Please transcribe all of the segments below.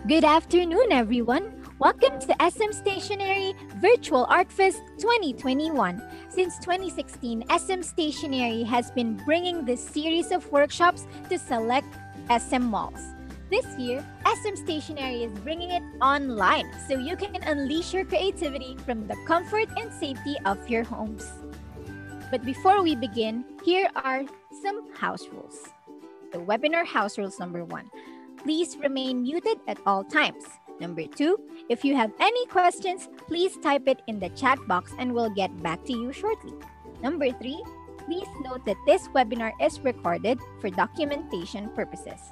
Good afternoon, everyone. Welcome to SM Stationery Virtual Art Fest 2021. Since 2016, SM Stationery has been bringing this series of workshops to select SM malls. This year, SM Stationery is bringing it online so you can unleash your creativity from the comfort and safety of your homes. But before we begin, here are some house rules. The webinar house rules number 1. Please remain muted at all times. Number 2, if you have any questions, please type it in the chat box and we'll get back to you shortly. Number 3, please note that this webinar is recorded for documentation purposes.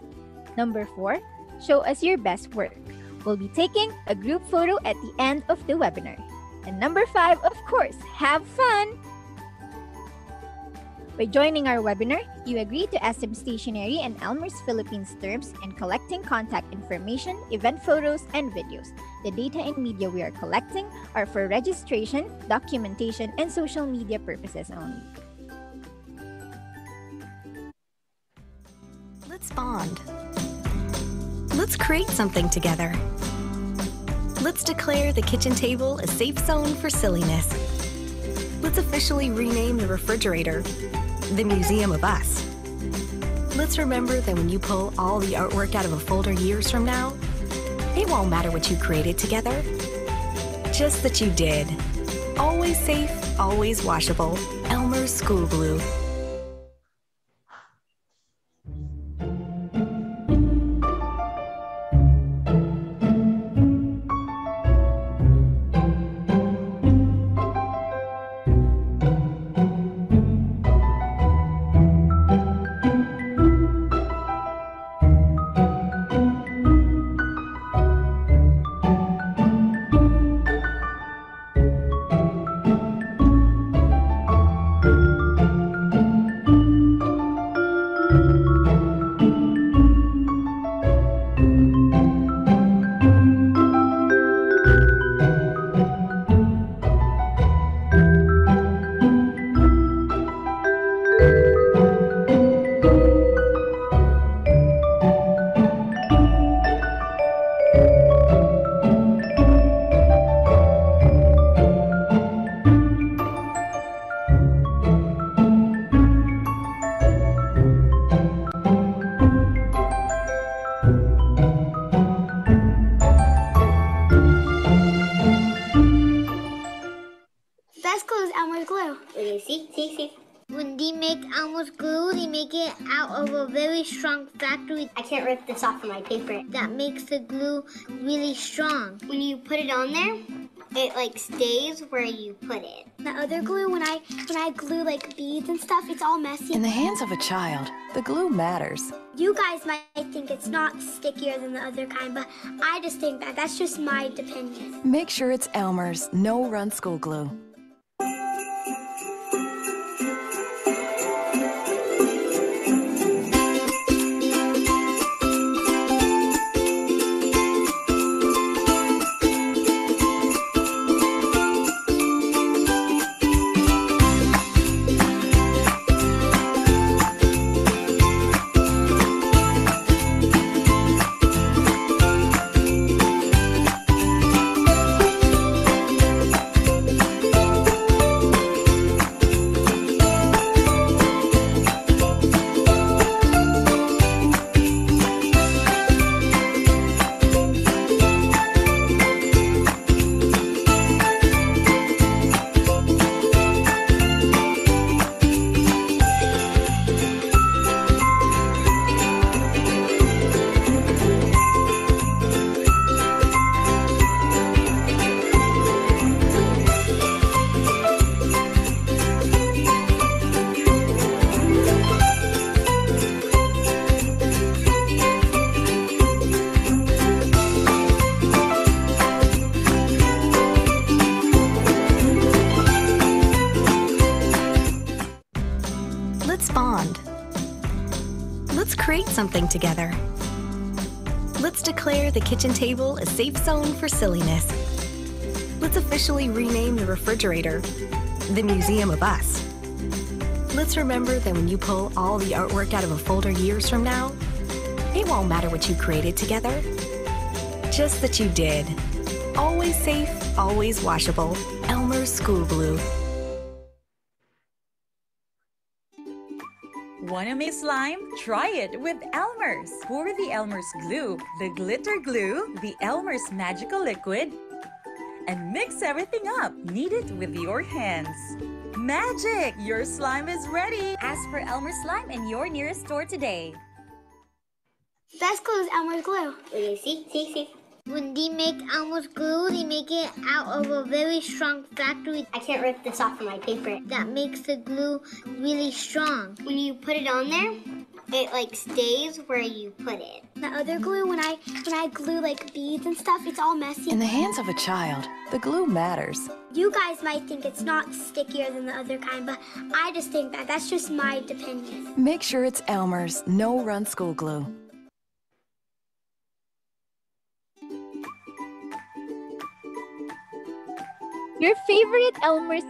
Number 4, show us your best work. We'll be taking a group photo at the end of the webinar. And number 5, of course, have fun! By joining our webinar, you agree to SM Stationery and Elmer's Philippines terms in collecting contact information, event photos, and videos. The data and media we are collecting are for registration, documentation, and social media purposes only. Let's bond. Let's create something together. Let's declare the kitchen table a safe zone for silliness. Let's officially rename the refrigerator the Museum of Us. Let's remember that when you pull all the artwork out of a folder years from now, it won't matter what you created together, just that you did. Always safe, always washable. Elmer's School Glue. When they make Elmer's glue, they make it out of a very strong factory. I can't rip this off of my paper. That makes the glue really strong. When you put it on there, it stays where you put it. The other glue, when I glue beads and stuff, it's all messy. In the hands of a child, the glue matters. You guys might think it's not stickier than the other kind, but I just think that's just my opinion. Make sure it's Elmer's no-run school glue. Create something together. Let's declare the kitchen table a safe zone for silliness. Let's officially rename the refrigerator the Museum of Us. Let's remember that when you pull all the artwork out of a folder years from now, it won't matter what you created together, Just that you did. Always safe, always washable. Elmer's School Glue. Wanna make slime? Try it with Elmer's. Pour the Elmer's glue, the glitter glue, the Elmer's magical liquid, and mix everything up. Knead it with your hands. Magic! Your slime is ready! Ask for Elmer's slime in your nearest store today. Best glue is Elmer's glue. Okay, see. When they make Elmer's glue, they make it out of a very strong factory I can't rip this off of my paper. that makes the glue really strong. When you put it on there, it like stays where you put it. The other glue, when I glue like beads and stuff, it's all messy. In the hands of a child, the glue matters. You guys might think it's not stickier than the other kind, but I just think that's just my opinion. Make sure it's Elmer's no-run school glue. Your favorite Elmer's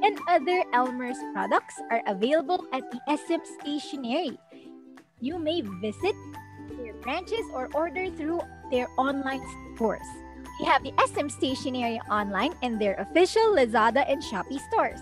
and other Elmer's products are available at the SM Stationery. You may visit their branches or order through their online stores. We have the SM Stationery online and their official Lazada and Shopee stores.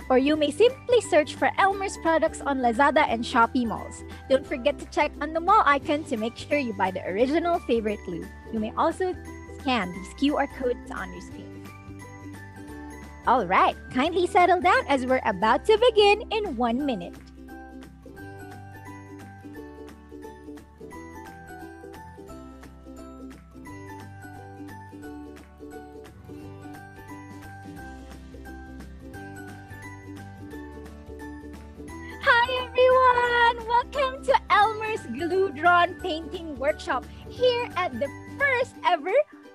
Or you may simply search for Elmer's products on Lazada and Shopee malls. Don't forget to check on the mall icon to make sure you buy the original favorite glue. You may also scan these QR codes on your screen. Alright, kindly settle down as we're about to begin in 1 minute. Hi everyone! Welcome to Elmer's Glue Drawn Painting Workshop here at the first ever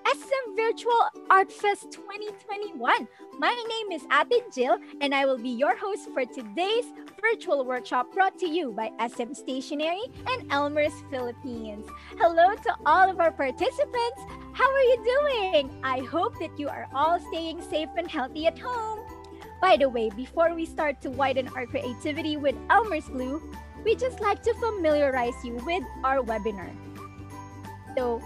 SM Virtual Art Fest 2021. My name is Ate Jill and I will be your host for today's virtual workshop brought to you by SM Stationery and Elmer's Philippines. Hello to all of our participants. How are you doing? I hope that you are all staying safe and healthy at home. By the way, before we start to widen our creativity with Elmer's Glue, we just like to familiarize you with our webinar. So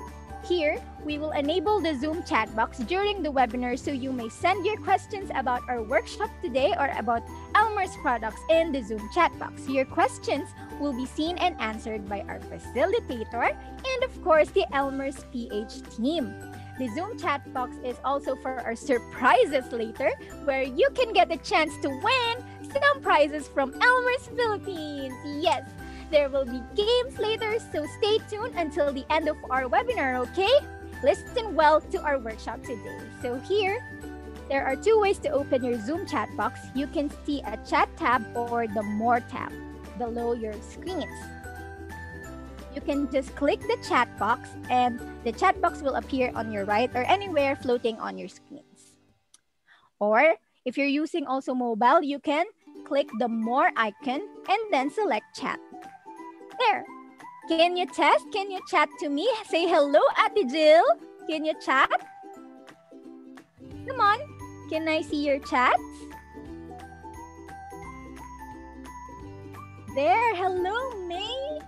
here, we will enable the Zoom chat box during the webinar so you may send your questions about our workshop today or about Elmer's products in the Zoom chat box. Your questions will be seen and answered by our facilitator and of course the Elmer's PH team. The Zoom chat box is also for our surprises later, where you can get a chance to win some prizes from Elmer's Philippines. Yes, there will be games later, so stay tuned until the end of our webinar, okay? Listen well to our workshop today. So here, there are two ways to open your Zoom chat box. You can see a chat tab or the More tab below your screens. You can just click the chat box and the chat box will appear on your right or anywhere floating on your screens. Or if you're using also mobile, you can click the More icon and then select chat. There. Can you test? Can you chat to me? Say hello, Ate Jill. Can you chat? Come on. Can I see your chats? There. Hello, May.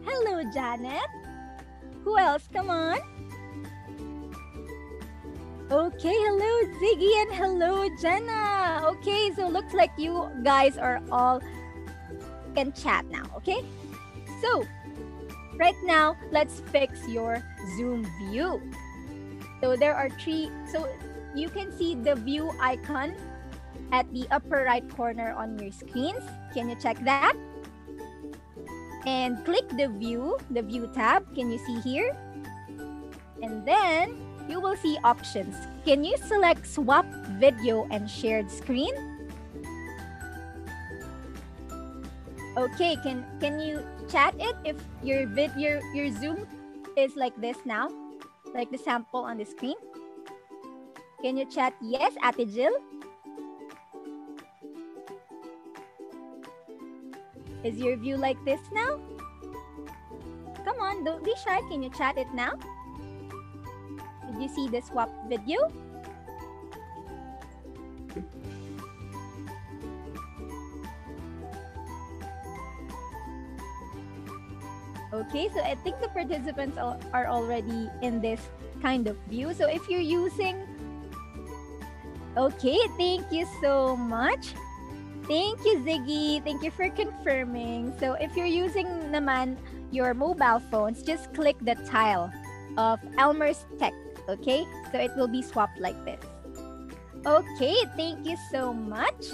Hello, Janet. Who else? Come on. Okay, hello, Ziggy, and hello, Jenna. Okay, so looks like you guys are all can chat now, okay? So, right now, let's fix your Zoom view. So there are three, so you can see the view icon at the upper right corner on your screens. Can you check that? And click the view tab. Can you see here? And then you will see options. Can you select swap video and shared screen? Okay, can you chat it if your Zoom is like this now? Like the sample on the screen? Can you chat yes, Ate Jill? Is your view like this now? Come on, don't be shy. Can you chat it now? Did you see the swap video? Okay, so I think the participants are already in this kind of view. So if you're using... Okay, thank you so much. Thank you, Ziggy. Thank you for confirming. So if you're using naman your mobile phones, just click the tile of Elmer's Tech, okay? So it will be swapped like this. Okay, thank you so much.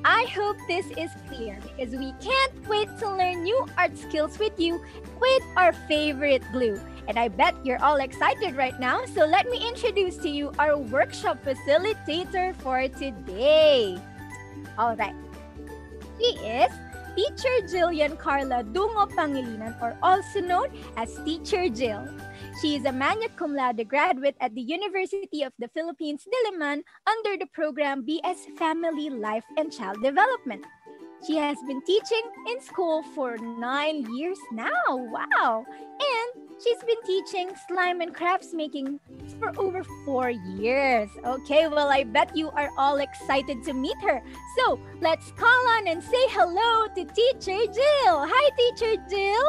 I hope this is clear because we can't wait to learn new art skills with you with our favorite glue. And I bet you're all excited right now. So let me introduce to you our workshop facilitator for today. All right. She is Teacher Jillian Carla Dungo Pangilinan, or also known as Teacher Jill. She is a magna cum laude graduate at the University of the Philippines, Diliman, under the program BS Family Life and Child Development. She has been teaching in school for 9 years now. Wow! And she's been teaching slime and crafts making for over 4 years. Okay, well, I bet you are all excited to meet her. So, let's call on and say hello to Teacher Jill. Hi, Teacher Jill.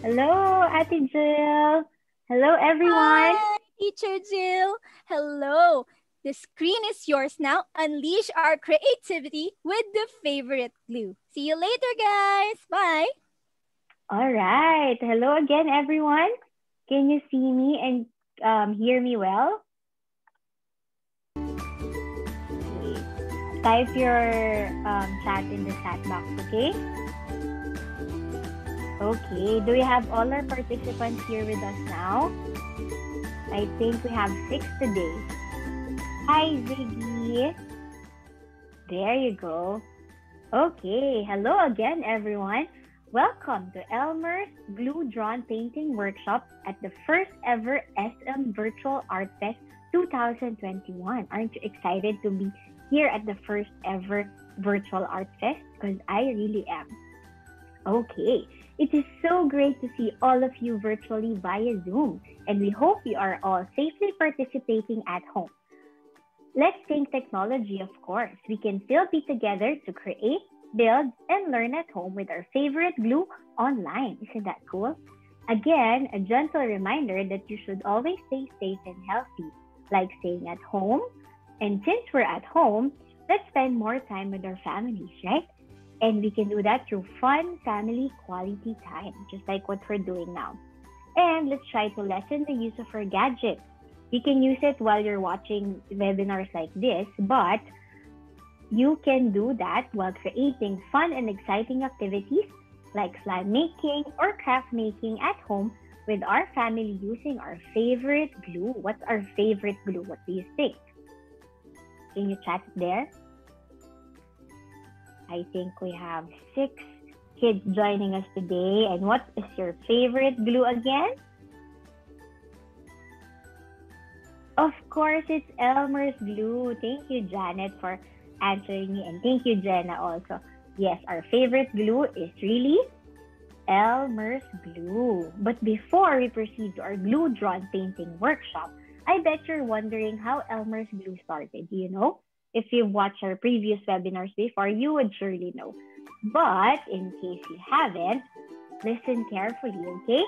Hello, Ate Jill. Hello, everyone. Hi, Teacher Jill. Hello. The screen is yours now. Unleash our creativity with the favorite glue. See you later, guys. Bye. All right. Hello again, everyone. Can you see me and hear me well? Okay. Type your chat in the chat box, okay? Okay. Do we have all our participants here with us now? I think we have 6 today. Hi, Ziggy. There you go. Okay. Hello again, everyone. Welcome to Elmer's Glue Drawn Painting Workshop at the first ever SM Virtual Art Fest 2021. Aren't you excited to be here at the first ever Virtual Art Fest? Because I really am. Okay. It is so great to see all of you virtually via Zoom, and we hope you are all safely participating at home. Let's think technology, of course. We can still be together to create, build, and learn at home with our favorite glue online. Isn't that cool? Again, a gentle reminder that you should always stay safe and healthy, like staying at home. And since we're at home, let's spend more time with our families, right? And we can do that through fun family quality time, just like what we're doing now. And let's try to lessen the use of our gadgets. You can use it while you're watching webinars like this, but you can do that while creating fun and exciting activities like slime making or craft making at home with our family using our favorite glue. What's our favorite glue? What do you think? Can you chat it there? I think we have 6 kids joining us today. And what is your favorite glue again? Of course, it's Elmer's glue. Thank you, Janet, for answering me. And thank you, Jenna, also. Yes, our favorite glue is really Elmer's glue. But before we proceed to our glue drawn painting workshop, I bet you're wondering how Elmer's glue started. Do you know? If you've watched our previous webinars before, you would surely know. But in case you haven't, listen carefully, okay?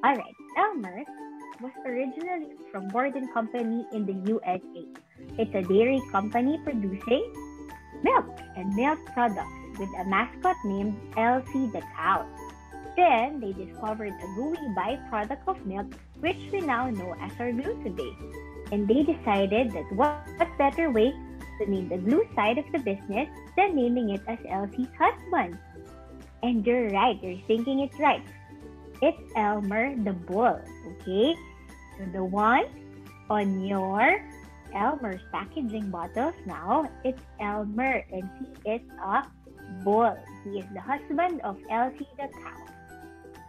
All right, Elmer's was originally from Borden Company in the USA. It's a dairy company producing milk and milk products with a mascot named Elsie the cow. Then they discovered a gooey byproduct of milk, which we now know as our glue today. And they decided that what better way to name the glue side of the business than naming it as Elsie's husband. And you're right, you're thinking it's right. It's Elmer the bull, okay? So the one on your Elmer's packaging bottles now, it's Elmer, and he is a bull. He is the husband of Elsie the cow.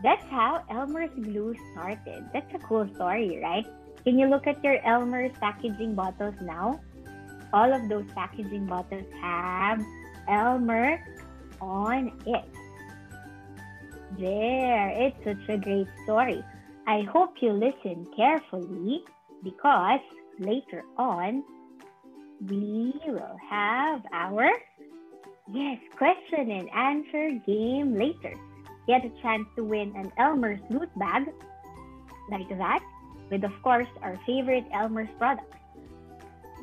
That's how Elmer's glue started. That's a cool story, right? Can you look at your Elmer's packaging bottles now? All of those packaging bottles have Elmer on it. There, it's such a great story. I hope you listen carefully because later on, we will have our question and answer game later. get a chance to win an Elmer's loot bag, like that, with of course our favorite Elmer's products.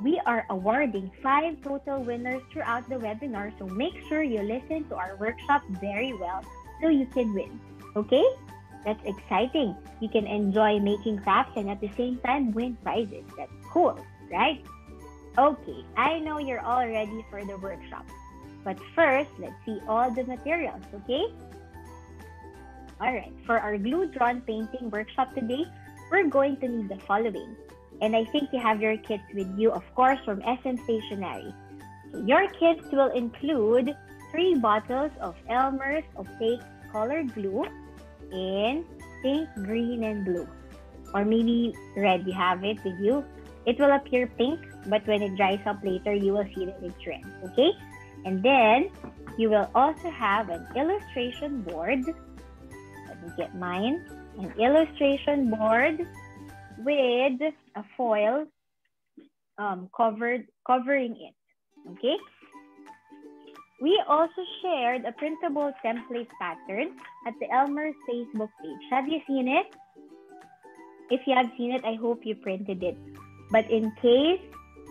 We are awarding 5 total winners throughout the webinar, so make sure you listen to our workshop very well so you can win. Okay? That's exciting. You can enjoy making crafts and at the same time win prizes. That's cool, right? Okay, I know you're all ready for the workshop. But first, let's see all the materials, okay? Alright, for our glue drawn painting workshop today, we're going to need the following. And I think you have your kits with you, of course, from SM Stationery. So your kits will include 3 bottles of Elmer's opaque colored glue in pink, green, and blue. Or maybe red, you have it with you. It will appear pink, but when it dries up later, you will see that it's red, okay? And then, you will also have an illustration board. Let me get mine. An illustration board with a foil covering it, okay? We also shared a printable template pattern at the Elmer's Facebook page. Have you seen it? If you have seen it, I hope you printed it. But in case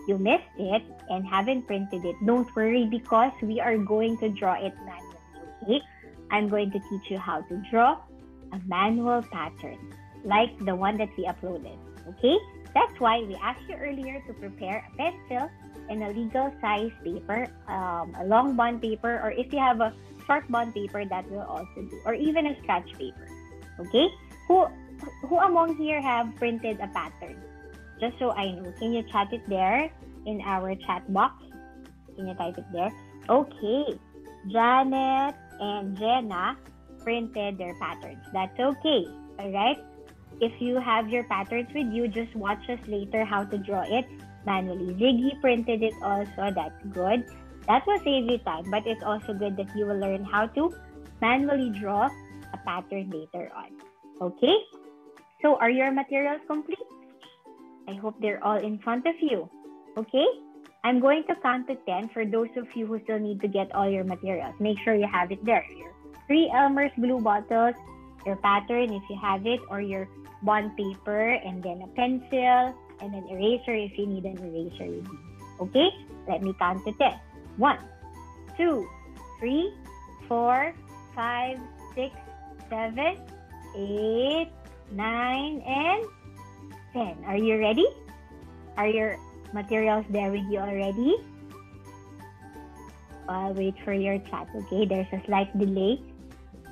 you missed it and haven't printed it, don't worry because we are going to draw it manually, okay? I'm going to teach you how to draw a manual pattern like the one that we uploaded, okay? That's why we asked you earlier to prepare a pencil and a legal size paper, a long bond paper, or if you have a short bond paper, that will also do, or even a scratch paper, okay? Who among here have printed a pattern? Just so I know, can you chat it there in our chat box? Can you type it there? Okay, Janet and Jenna printed their patterns. That's okay, all right? If you have your patterns with you, just watch us later how to draw it manually. Ziggy printed it also. That's good. That will save you time, but it's also good that you will learn how to manually draw a pattern later on. Okay? So are your materials complete? I hope they're all in front of you. Okay? I'm going to count to 10 for those of you who still need to get all your materials. Make sure you have it there. Your 3 Elmer's glue bottles, your pattern if you have it, or your bond paper, and then a pencil, and an eraser if you need an eraser with you. Okay? Let me count to 10. 1, 2, 3, 4, 5, 6, 7, 8, 9, and 10. Are you ready? Are your materials there with you already? I'll wait for your chat, okay? There's a slight delay,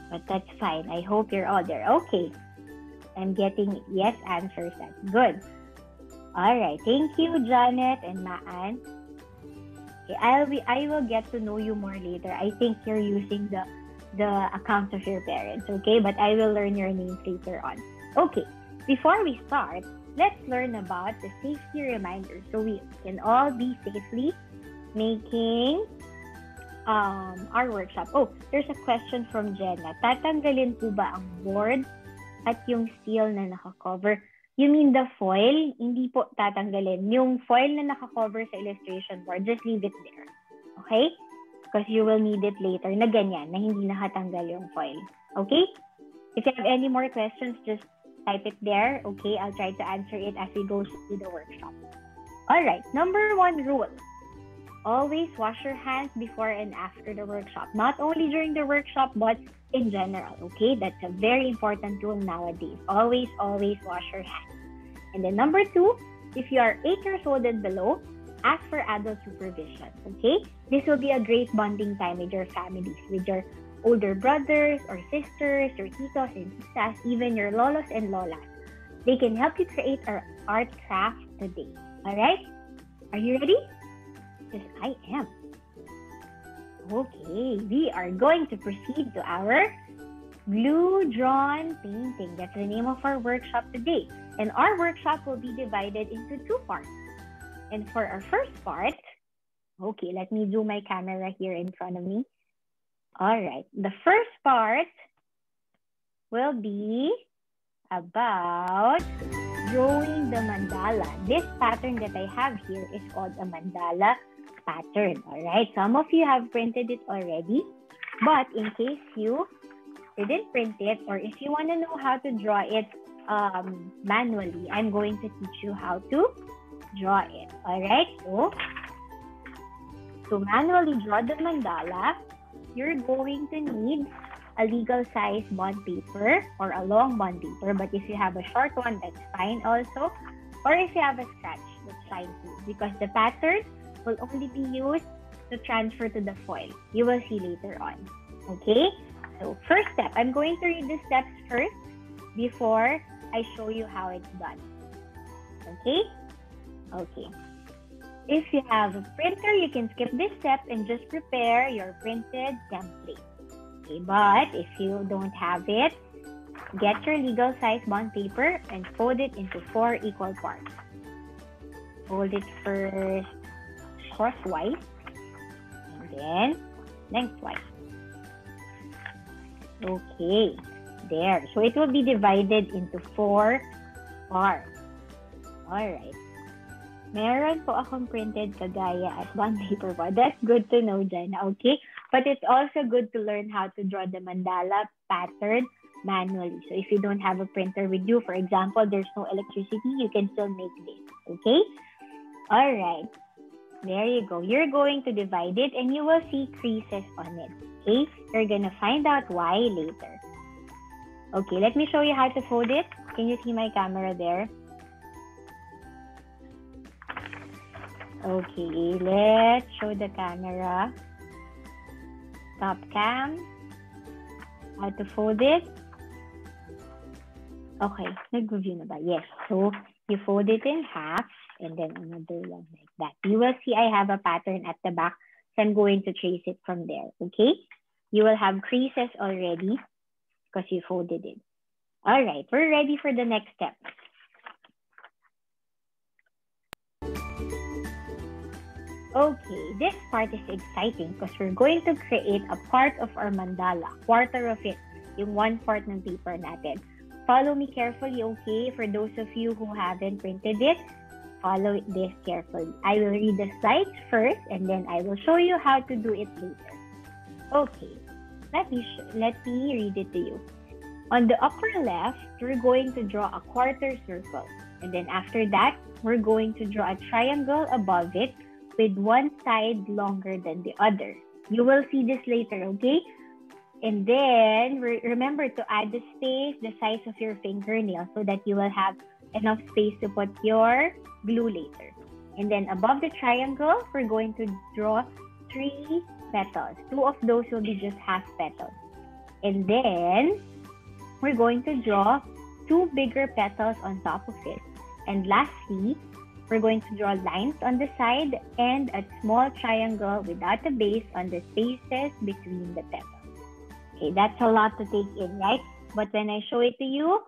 but that's fine. I hope you're all there. Okay. I'm getting yes answers. That's good. All right. Thank you, Janet and Maan. Okay, I will get to know you more later. I think you're using the accounts of your parents, okay? But I will learn your names later on. Okay. Before we start, let's learn about the safety reminders so we can all be safely making our workshop. Oh, there's a question from Jenna. Tatanggalin po ba ang board at yung steel na nakakover? You mean the foil? Hindi po tatanggalin. Yung foil na nakakover sa illustration board, just leave it there. Okay? Because you will need it later na ganyan, na hindi nakatanggal yung foil. Okay? If you have any more questions, just type it there. Okay? I'll try to answer it as we go through the workshop. Alright, number 1 rule. Always wash your hands before and after the workshop. Not only during the workshop, but in general, okay? That's a very important rule nowadays. Always, always wash your hands. And then number 2, if you are 8 years old and below, ask for adult supervision, okay? This will be a great bonding time with your families, with your older brothers or sisters, your titos and titas, even your lolos and lolas. They can help you create our art craft today, all right? Are you ready? Yes, I am. Okay, we are going to proceed to our glue drawn painting. That's the name of our workshop today. And our workshop will be divided into 2 parts. And for our first part, okay, let me do my camera here in front of me. All right, the first part will be about drawing the mandala. This pattern that I have here is called a mandala pattern. All right, some of you have printed it already, but in case you didn't print it, or if you want to know how to draw it manually, I'm going to teach you how to draw it. All right, so to manually draw the mandala, you're going to need a legal size bond paper or a long bond paper, but if you have a short one, that's fine also. Or if you have a scratch, that's fine too, because the pattern will only be used to transfer to the foil. You will see later on. Okay? So first step, I'm going to read the steps first before I show you how it's done. Okay? Okay. If you have a printer, you can skip this step and just prepare your printed template. Okay, but if you don't have it, get your legal size bond paper and fold it into 4 equal parts. Fold it first crosswise and then lengthwise. Okay, there. So it will be divided into 4 parts. Alright. Meron po akong printed kagaya at bond paper po. That's good to know, Jenna, okay? But it's also good to learn how to draw the mandala pattern manually. So if you don't have a printer with you, for example, there's no electricity, you can still make this, okay? All right, there you go. You're going to divide it and you will see creases on it, okay? You're gonna find out why later. Okay, let me show you how to fold it. Can you see my camera there? Okay, let's show the camera. Top cam. How to fold it. Okay, nag-review na ba? Yes. So, you fold it in half and then another one like that. You will see I have a pattern at the back, so I'm going to trace it from there, okay? You will have creases already because you folded it. All right, we're ready for the next step. Okay, this part is exciting because we're going to create a part of our mandala, quarter of it, yung 1/4 ng paper natin. Follow me carefully, okay? For those of you who haven't printed it, follow this carefully. I will read the slides first and then I will show you how to do it later. Okay, let me read it to you. On the upper left, we're going to draw a quarter circle. And then after that, we're going to draw a triangle above it with one side longer than the other. You will see this later, okay? And then, remember to add the space, the size of your fingernail so that you will have enough space to put your glue later. And then above the triangle, we're going to draw 3 petals. 2 of those will be just half petals. And then, we're going to draw 2 bigger petals on top of it. And lastly, we're going to draw lines on the side and a small triangle without a base on the spaces between the petals. Okay, that's a lot to take in, right? But when I show it to you,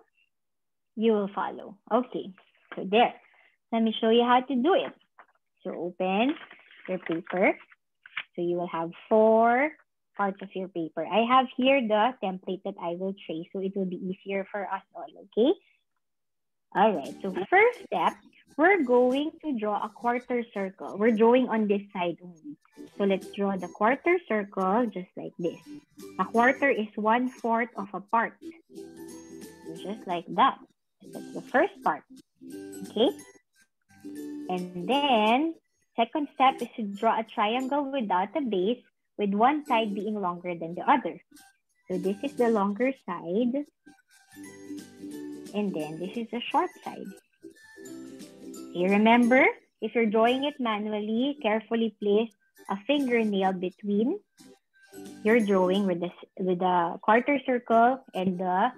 you will follow. Okay, so there. Let me show you how to do it. So open your paper. So you will have 4 parts of your paper. I have here the template that I will trace, so it will be easier for us all, okay? All right, so first step, we're going to draw a quarter circle. We're drawing on this side only. So let's draw the quarter circle just like this. A quarter is 1/4 of a part. So just like that. That's the first part. Okay? And then, second step is to draw a triangle without a base with one side being longer than the other. So this is the longer side. And then this is the short side. Okay, remember, if you're drawing it manually, carefully place a fingernail between your drawing with the quarter circle and the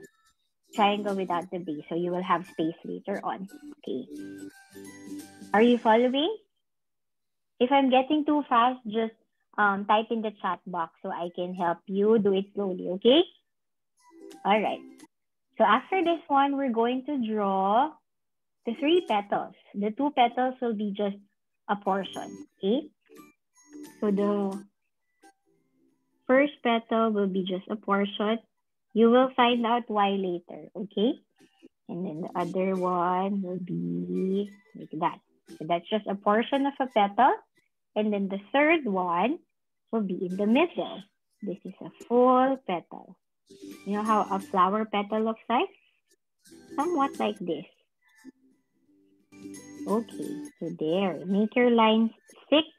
triangle without the base. So you will have space later on. Okay. Are you following? If I'm getting too fast, just type in the chat box so I can help you do it slowly, okay? All right. So after this one, we're going to draw the 3 petals. The 2 petals will be just a portion, okay? So the first petal will be just a portion. You will find out why later, okay? And then the other one will be like that. So that's just a portion of a petal. And then the third one will be in the middle. This is a full petal. You know how a flower petal looks like? Somewhat like this. Okay, so there. Make your lines thick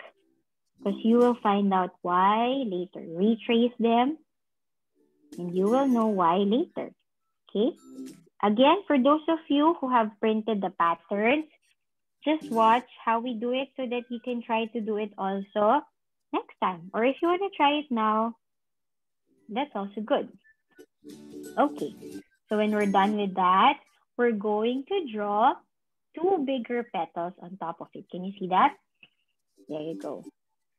because you will find out why later. Retrace them and you will know why later. Okay? Again, for those of you who have printed the patterns, just watch how we do it so that you can try to do it also next time. Or if you want to try it now, that's also good. Okay, so when we're done with that, we're going to draw 2 bigger petals on top of it. Can you see that? There you go.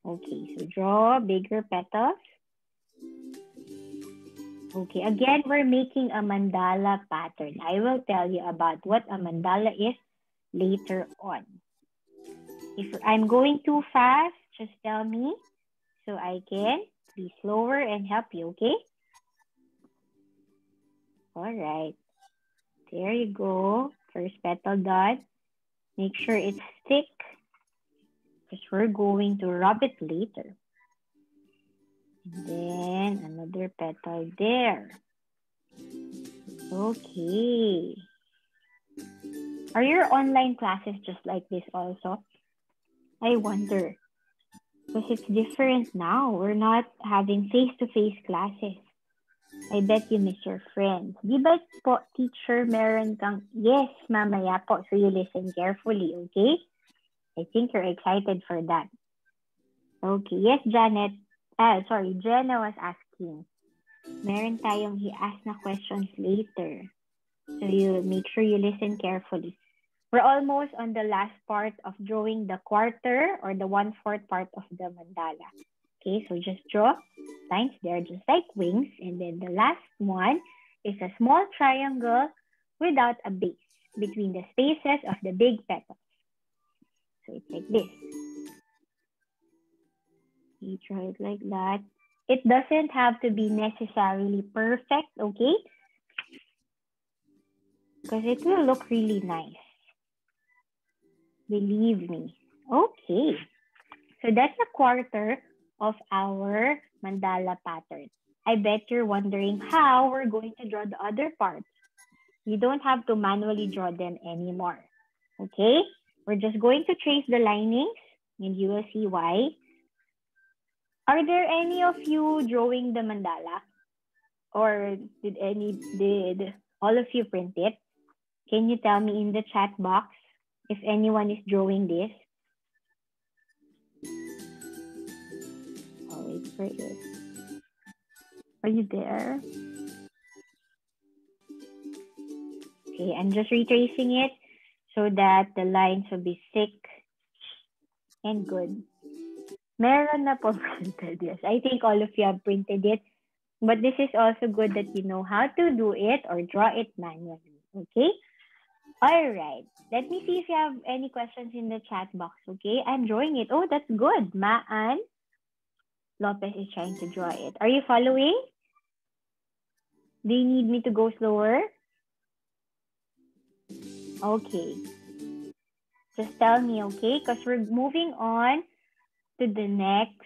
Okay, so draw bigger petals. Okay, again, we're making a mandala pattern. I will tell you about what a mandala is later on. If I'm going too fast, just tell me so I can be slower and help you, okay? All right. There you go. First petal dot. Make sure it's thick because we're going to rub it later. And then another petal there. Okay. Are your online classes just like this also? I wonder. Because it's different now. We're not having face-to-face classes. I bet you miss your friends. Di ba po, teacher, meron kang, yes, mamaya po. So you listen carefully, okay? I think you're excited for that. Okay, yes, Janet. Jenna was asking. Meron tayong i-ask na questions later. So you make sure you listen carefully. We're almost on the last part of drawing the quarter or the 1/4 part of the mandala. Okay, so just draw lines there just like wings. And then the last one is a small triangle without a base between the spaces of the big petals. So it's like this. You draw it like that. It doesn't have to be necessarily perfect, okay? Because it will look really nice. Believe me. Okay. So that's a quarter of our mandala pattern. I bet you're wondering how we're going to draw the other parts. You don't have to manually draw them anymore. Okay? We're just going to trace the linings and you will see why. Are there any of you drawing the mandala? Or did all of you print it? Can you tell me in the chat box if anyone is drawing this? Oh, wait for it. Are you there? Okay, I'm just retracing it so that the lines will be thick and good. Meron na po printed, yes. I think all of you have printed it. But this is also good that you know how to do it or draw it manually, okay? All right. Let me see if you have any questions in the chat box, okay? I'm drawing it. Oh, that's good. Maan Lopez is trying to draw it. Are you following? Do you need me to go slower? Okay. Just tell me, okay? Because we're moving on to the next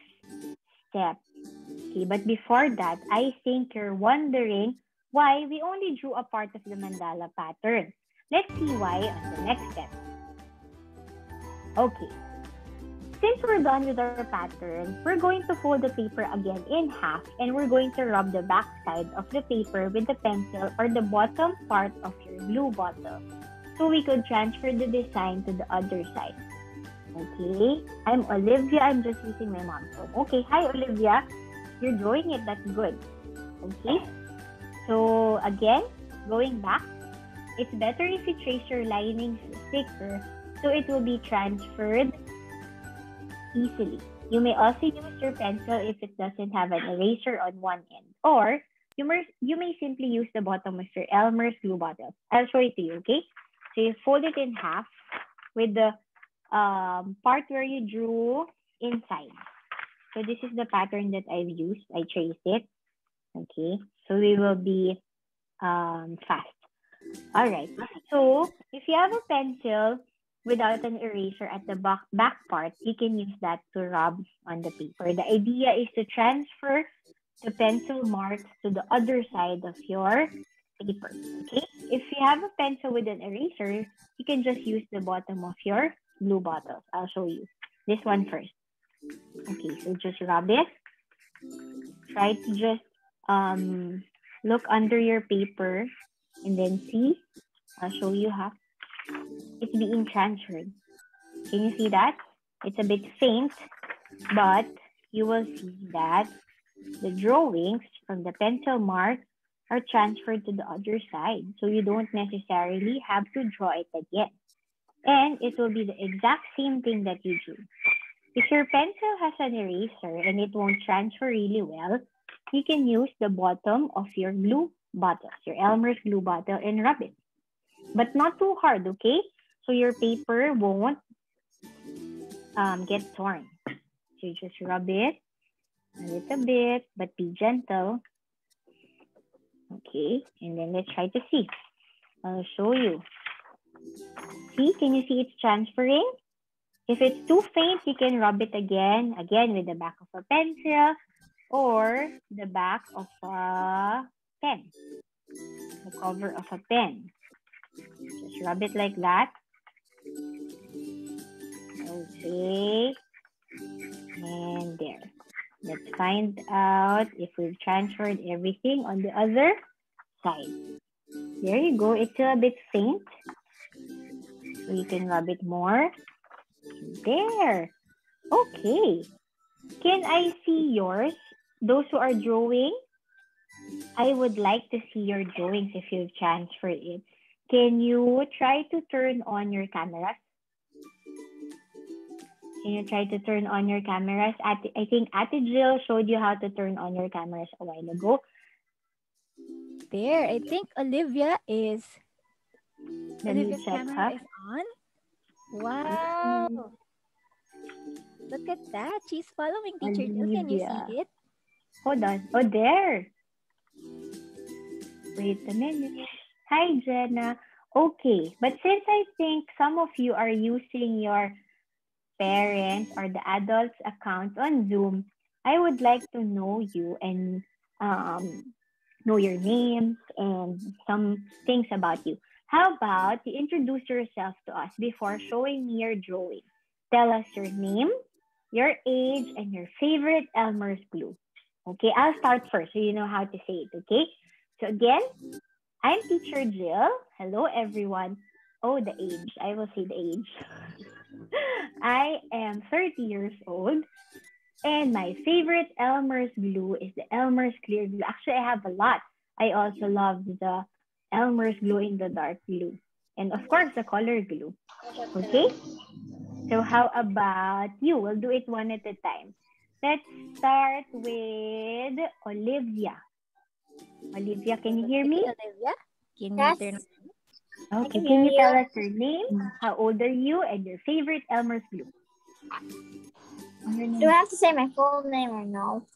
step. Okay, but before that, I think you're wondering why we only drew a part of the mandala pattern. Let's see why on the next step. Okay. Since we're done with our pattern, we're going to fold the paper again in half and we're going to rub the back side of the paper with the pencil or the bottom part of your glue bottle so we could transfer the design to the other side. Okay, I'm Olivia. I'm just using my mom's phone. Okay, hi Olivia. You're drawing it. That's good. Okay, so again, going back, it's better if you trace your linings thicker so it will be transferred easily. You may also use your pencil if it doesn't have an eraser on one end, or you may simply use the bottom of your Elmer's glue bottle. I'll show it to you, okay? So you fold it in half with the part where you drew inside. So this is the pattern that I've used. I traced it. Okay, so we will be fast. All right, so if you have a pencil without an eraser at the back part, you can use that to rub on the paper. The idea is to transfer the pencil marks to the other side of your paper. Okay? If you have a pencil with an eraser, you can just use the bottom of your glue bottles. I'll show you. This one first. Okay, so just rub it. Try to just look under your paper and then see. I'll show you how it's being transferred. Can you see that? It's a bit faint, but you will see that the drawings from the pencil mark are transferred to the other side. So you don't necessarily have to draw it again. And it will be the exact same thing that you do. If your pencil has an eraser and it won't transfer really well, you can use the bottom of your glue bottle, your Elmer's glue bottle, and rub it. But not too hard, okay? So your paper won't get torn. So you just rub it a little bit, but be gentle. Okay, and then let's try to see. I'll show you. See, can you see it's transferring? If it's too faint, you can rub it again with the back of a pencil or the back of a pen, the cover of a pen. Just rub it like that. Okay, and there. Let's find out if we've transferred everything on the other side. There you go. It's still a bit faint. So you can rub it more. There. Okay. Can I see yours? Those who are drawing, I would like to see your drawings if you've transferred it. Can you try to turn on your cameras? Can you try to turn on your cameras? I think Ate Jill showed you how to turn on your cameras a while ago. There, I think Olivia's camera is on. Wow. Look at that. She's following Teacher Jill. Can you see it? Hold on. Oh, there. Wait a minute. Hi, Jenna. Okay, but since I think some of you are using your parents or the adults' accounts on Zoom, I would like to know you and know your names and some things about you. How about you introduce yourself to us before showing me your drawing? Tell us your name, your age, and your favorite Elmer's glue. Okay, I'll start first so you know how to say it, okay? So again, I'm Teacher Jill. Hello, everyone. Oh, the age. I will say the age. I am 30 years old. And my favorite Elmer's glue is the Elmer's clear glue. Actually, I have a lot. I also love the Elmer's glow in the dark glue. And of course, the color glue. Okay? So how about you? We'll do it one at a time. Let's start with Olivia. Olivia, can you hear me? Olivia, can you turn on? Okay, can you tell us your name, how old are you, and your favorite Elmer's glue? Do I have to say my full name or no?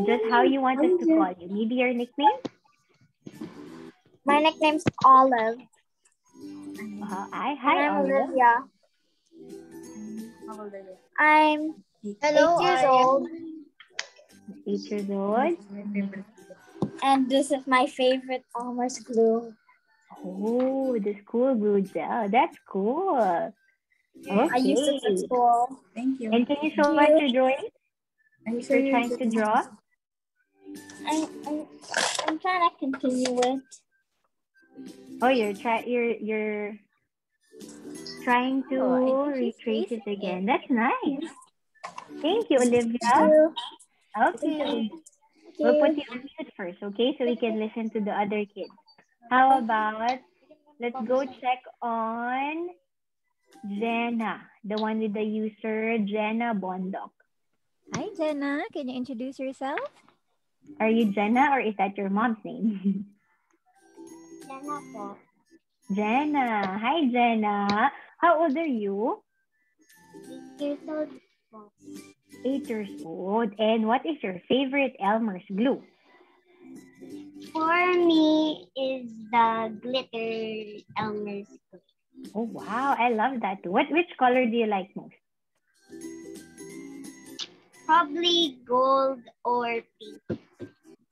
Just how you want us to call you. Maybe your nickname? My nickname's Olive. Hi, I'm Olive. Olivia. I'm 8 years old. 8 years old. And this is my favorite Elmer's glue. Oh, the school glue gel. That's cool. Okay. I used it at school. Thank you. And can you show us your drawing? If you're trying to draw? I'm trying to continue it. Oh, you're trying to retrace it again. That's nice. Thank you, Olivia. Okay. We'll put you on mute first, okay? So we can listen to the other kids. How about, let's go check on Jenna, the one with the user Jenna Bondok. Hi, Jenna. Can you introduce yourself? Are you Jenna or is that your mom's name? Jenna po. Jenna. Hi, Jenna. How old are you? 8 years old po. 8 years old. And what is your favorite Elmer's glue? For me is the glitter Elmer's glue. Oh, wow. I love that too. Which color do you like most? Probably gold or pink.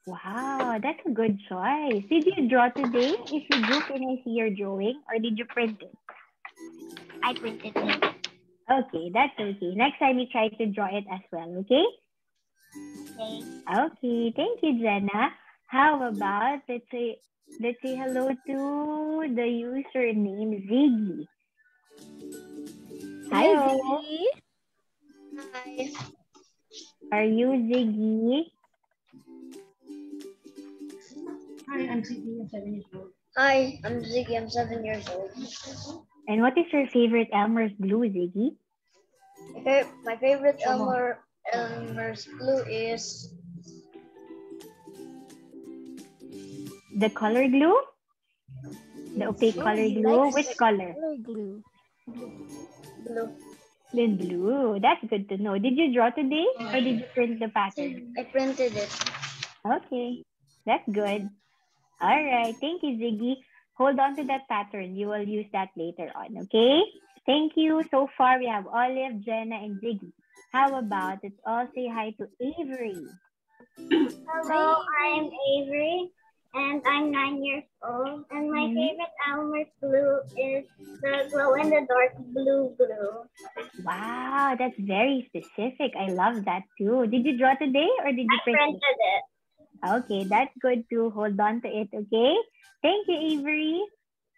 Wow, that's a good choice. Did you draw today? If you do, can I see your drawing or did you print it? I printed it. Okay, that's okay. Next time you try to draw it as well, okay? Okay. Okay, thank you, Jenna. How about let's say hello to the username Ziggy. Hi, Hello. Ziggy. Hi. Are you Ziggy? Hi, I'm Ziggy. I'm 7 years old. Hi, I'm Ziggy. I'm 7 years old. And what is your favorite Elmer's glue, Ziggy? My favorite Elmer's glue is The color glue? The opaque color He glue? likes Which the color? color glue. blue. The blue. That's good to know. Did you draw today or did you print the pattern? I printed it. Okay, that's good. All right, thank you, Ziggy. Hold on to that pattern. You will use that later on, okay? Thank you. So far, we have Olive, Jenna, and Ziggy. How about let's all say hi to Avery. Hello, I'm Avery, and I'm 9 years old. And my favorite Elmer's glue is the glow-in-the-dark blue glue. Wow, that's very specific. I love that too. Did you draw today or did you print Printed it. Okay, that's good too. Hold on to it, okay? Thank you, Avery.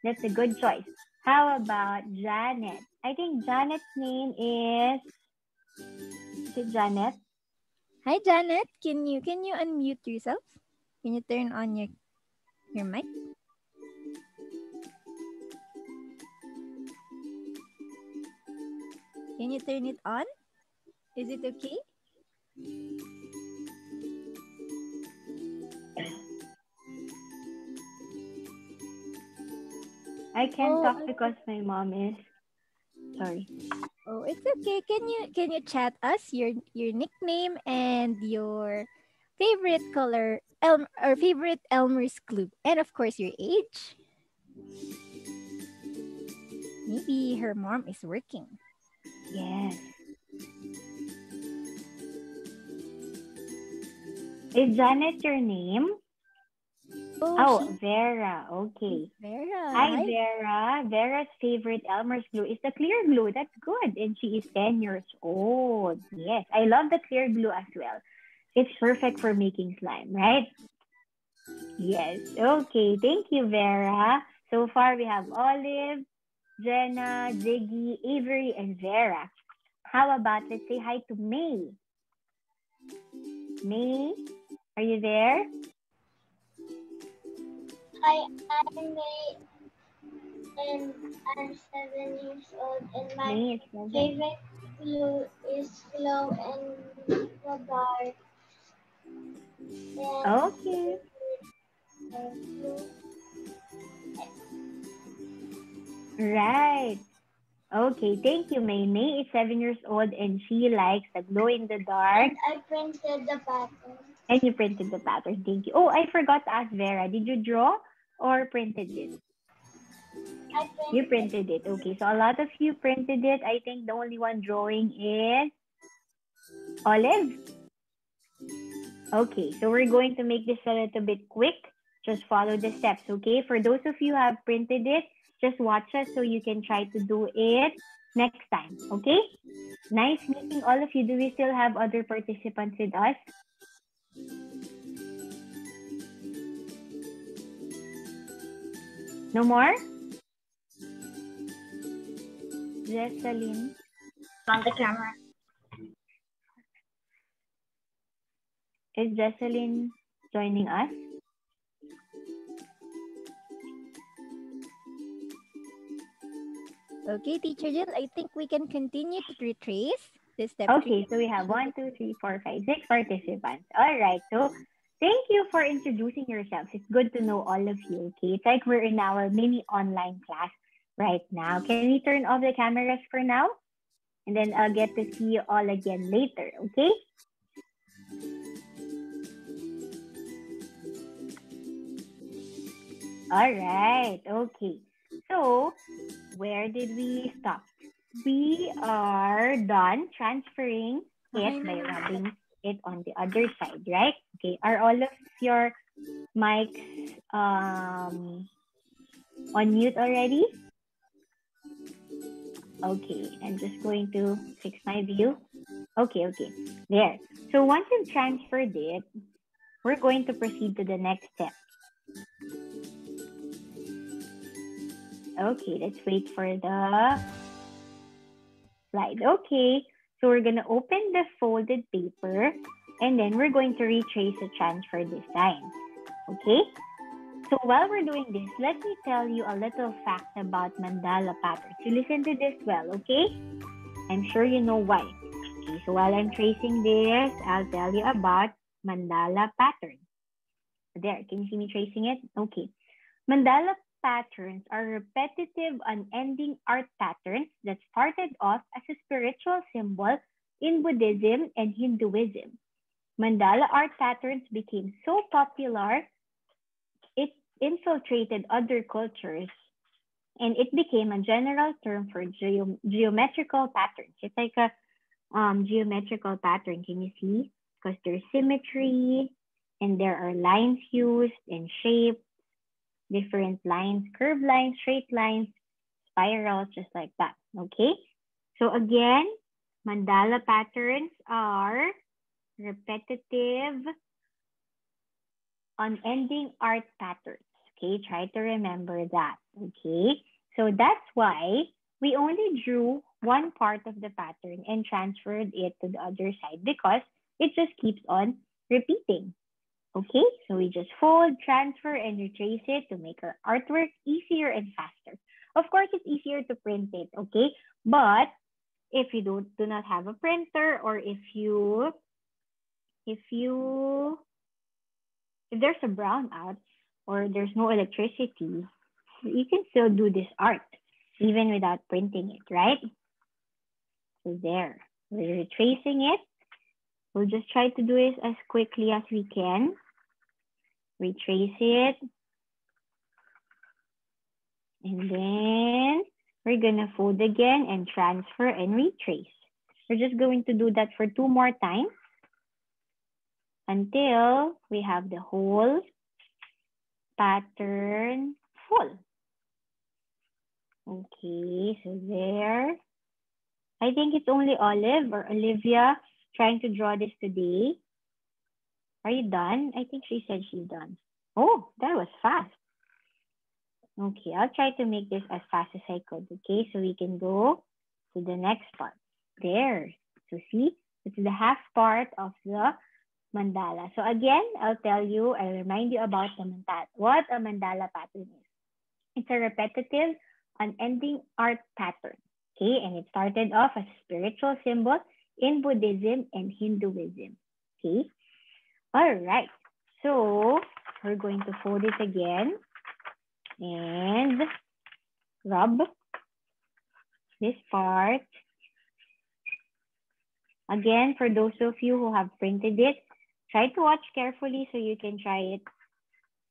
That's a good choice. How about Janet? I think Janet's name is it Janet? Hi, Janet. Can you unmute yourself? Can you turn on your mic? Can you turn it on? Is it okay? I can't talk because my mom is sorry. Oh, it's okay. Can you chat us your nickname and your favorite color or favorite Elmer's glue, and of course your age? Maybe her mom is working. Yes. Is Janet your name? Oh, Vera. Okay. Vera. Hi, Vera. Vera's favorite Elmer's glue is the clear glue. That's good. And she is 10 years old. Yes, I love the clear glue as well. It's perfect for making slime, right? Yes. Okay. Thank you, Vera. So far, we have Olive, Jenna, Ziggy, Avery, and Vera. How about let's say hi to May. May, are you there? Hi, I'm May, and I'm 7 years old, and my favorite glue is glow in the dark. Okay. Right. Okay, thank you, May. May is 7 years old and she likes the glow in the dark. And I printed the pattern. And you printed the pattern. Thank you. Oh, I forgot to ask Vera. Did you draw or printed it? You printed it. Okay, so a lot of you printed it. I think the only one drawing is Olive. Okay, so we're going to make this a little bit quick. Just follow the steps, okay? For those of you who have printed it, just watch us so you can try to do it next time, okay? Nice meeting all of you. Do we still have other participants with us? No more? Jessalyn? On the camera. Is Jessalyn joining us? Okay, Teacher Jill, I think we can continue to retrace this step. Okay, so we have 1, 2, 3, 4, 5, 6 participants. All right, so thank you for introducing yourselves. It's good to know all of you, okay? It's like we're in our mini online class right now. Can we turn off the cameras for now? And then I'll get to see you all again later, okay? All right, okay. So, where did we stop? We are done transferring it by rubbing it on the other side, right? Okay, are all of your mics on mute already? Okay, I'm just going to fix my view. Okay, there. So once you've transferred it, we're going to proceed to the next step. Okay, let's wait for the slide. Okay, so we're going to open the folded paper and then we're going to retrace the transfer design. Okay, so while we're doing this, let me tell you a little fact about mandala patterns. You listen to this well, okay? I'm sure you know why. Okay, so while I'm tracing this, I'll tell you about mandala pattern. There, can you see me tracing it? Okay. Mandala patterns are repetitive, unending art patterns that started off as a spiritual symbol in Buddhism and Hinduism. Mandala art patterns became so popular, it infiltrated other cultures, and it became a general term for geometrical patterns. It's like a geometrical pattern. Can you see? Because there's symmetry, and there are lines used and shapes, different lines, curved lines, straight lines, spirals, just like that. Okay? So again, mandala patterns are repetitive, unending art patterns. Okay, try to remember that. Okay, so that's why we only drew one part of the pattern and transferred it to the other side because it just keeps on repeating. Okay, so we just fold, transfer, and retrace it to make our artwork easier and faster. Of course, it's easier to print it, okay? But if you do not have a printer, or if there's a brownout or there's no electricity, you can still do this art even without printing it, right? So there, we're retracing it. We'll just try to do it as quickly as we can. Retrace it. And then we're gonna fold again and transfer and retrace. We're just going to do that for 2 more times until we have the whole pattern full. Okay, so there. I think it's only Olive or Olivia trying to draw this today. Are you done? I think she said she's done. Oh, that was fast. Okay, I'll try to make this as fast as I could, okay? So we can go to the next part. There. So see, it's the half part of the mandala. So again, I'll remind you about what a mandala pattern is. It's a repetitive, unending art pattern, okay? And it started off as a spiritual symbol in Buddhism and Hinduism, okay? All right, so we're going to fold it again and rub this part. Again, for those of you who have printed it, try to watch carefully so you can try it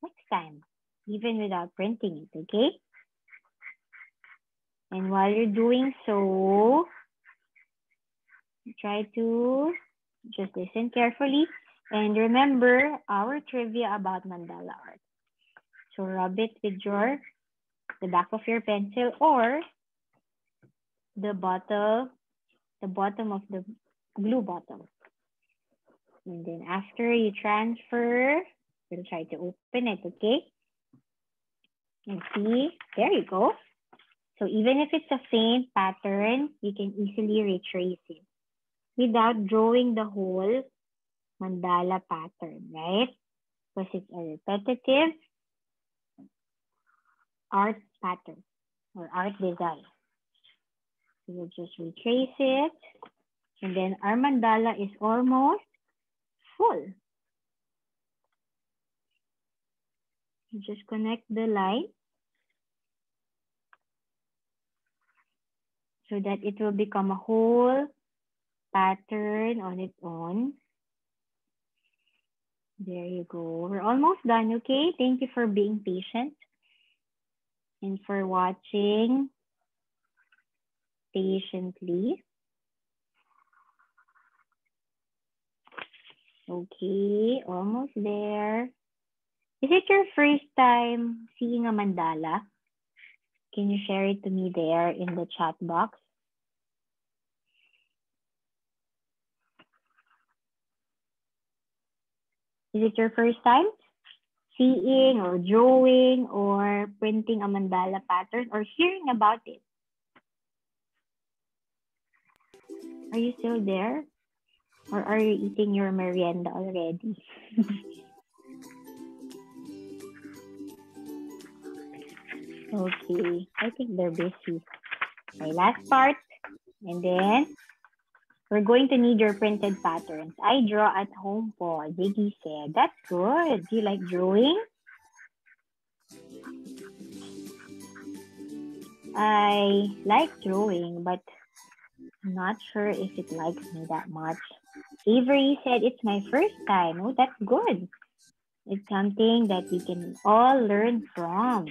next time, even without printing it, okay? And while you're doing so, try to just listen carefully and remember our trivia about mandala art. So rub it with the back of your pencil or the bottom of the glue bottle. And then after you transfer, we'll try to open it, okay? And see, there you go. So even if it's a faint pattern, you can easily retrace it without drawing the whole mandala pattern, right? Because it's a repetitive art pattern or art design. So we'll just retrace it. And then our mandala is almost full. You just connect the line so that it will become a whole pattern on its own. There you go. We're almost done, okay? Thank you for being patient and for watching patiently. Okay, almost there. Is it your first time seeing a mandala? Can you share it to me there in the chat box? Is it your first time seeing or drawing or printing a mandala pattern or hearing about it? Are you still there? Or are you eating your merienda already? Okay, I think they're busy. Okay, last part. And then we're going to need your printed patterns. I draw at home po, Ziggy said. That's good. Do you like drawing? I like drawing, but I'm not sure if it likes me that much. Avery said it's my first time. Oh, that's good. It's something that we can all learn from.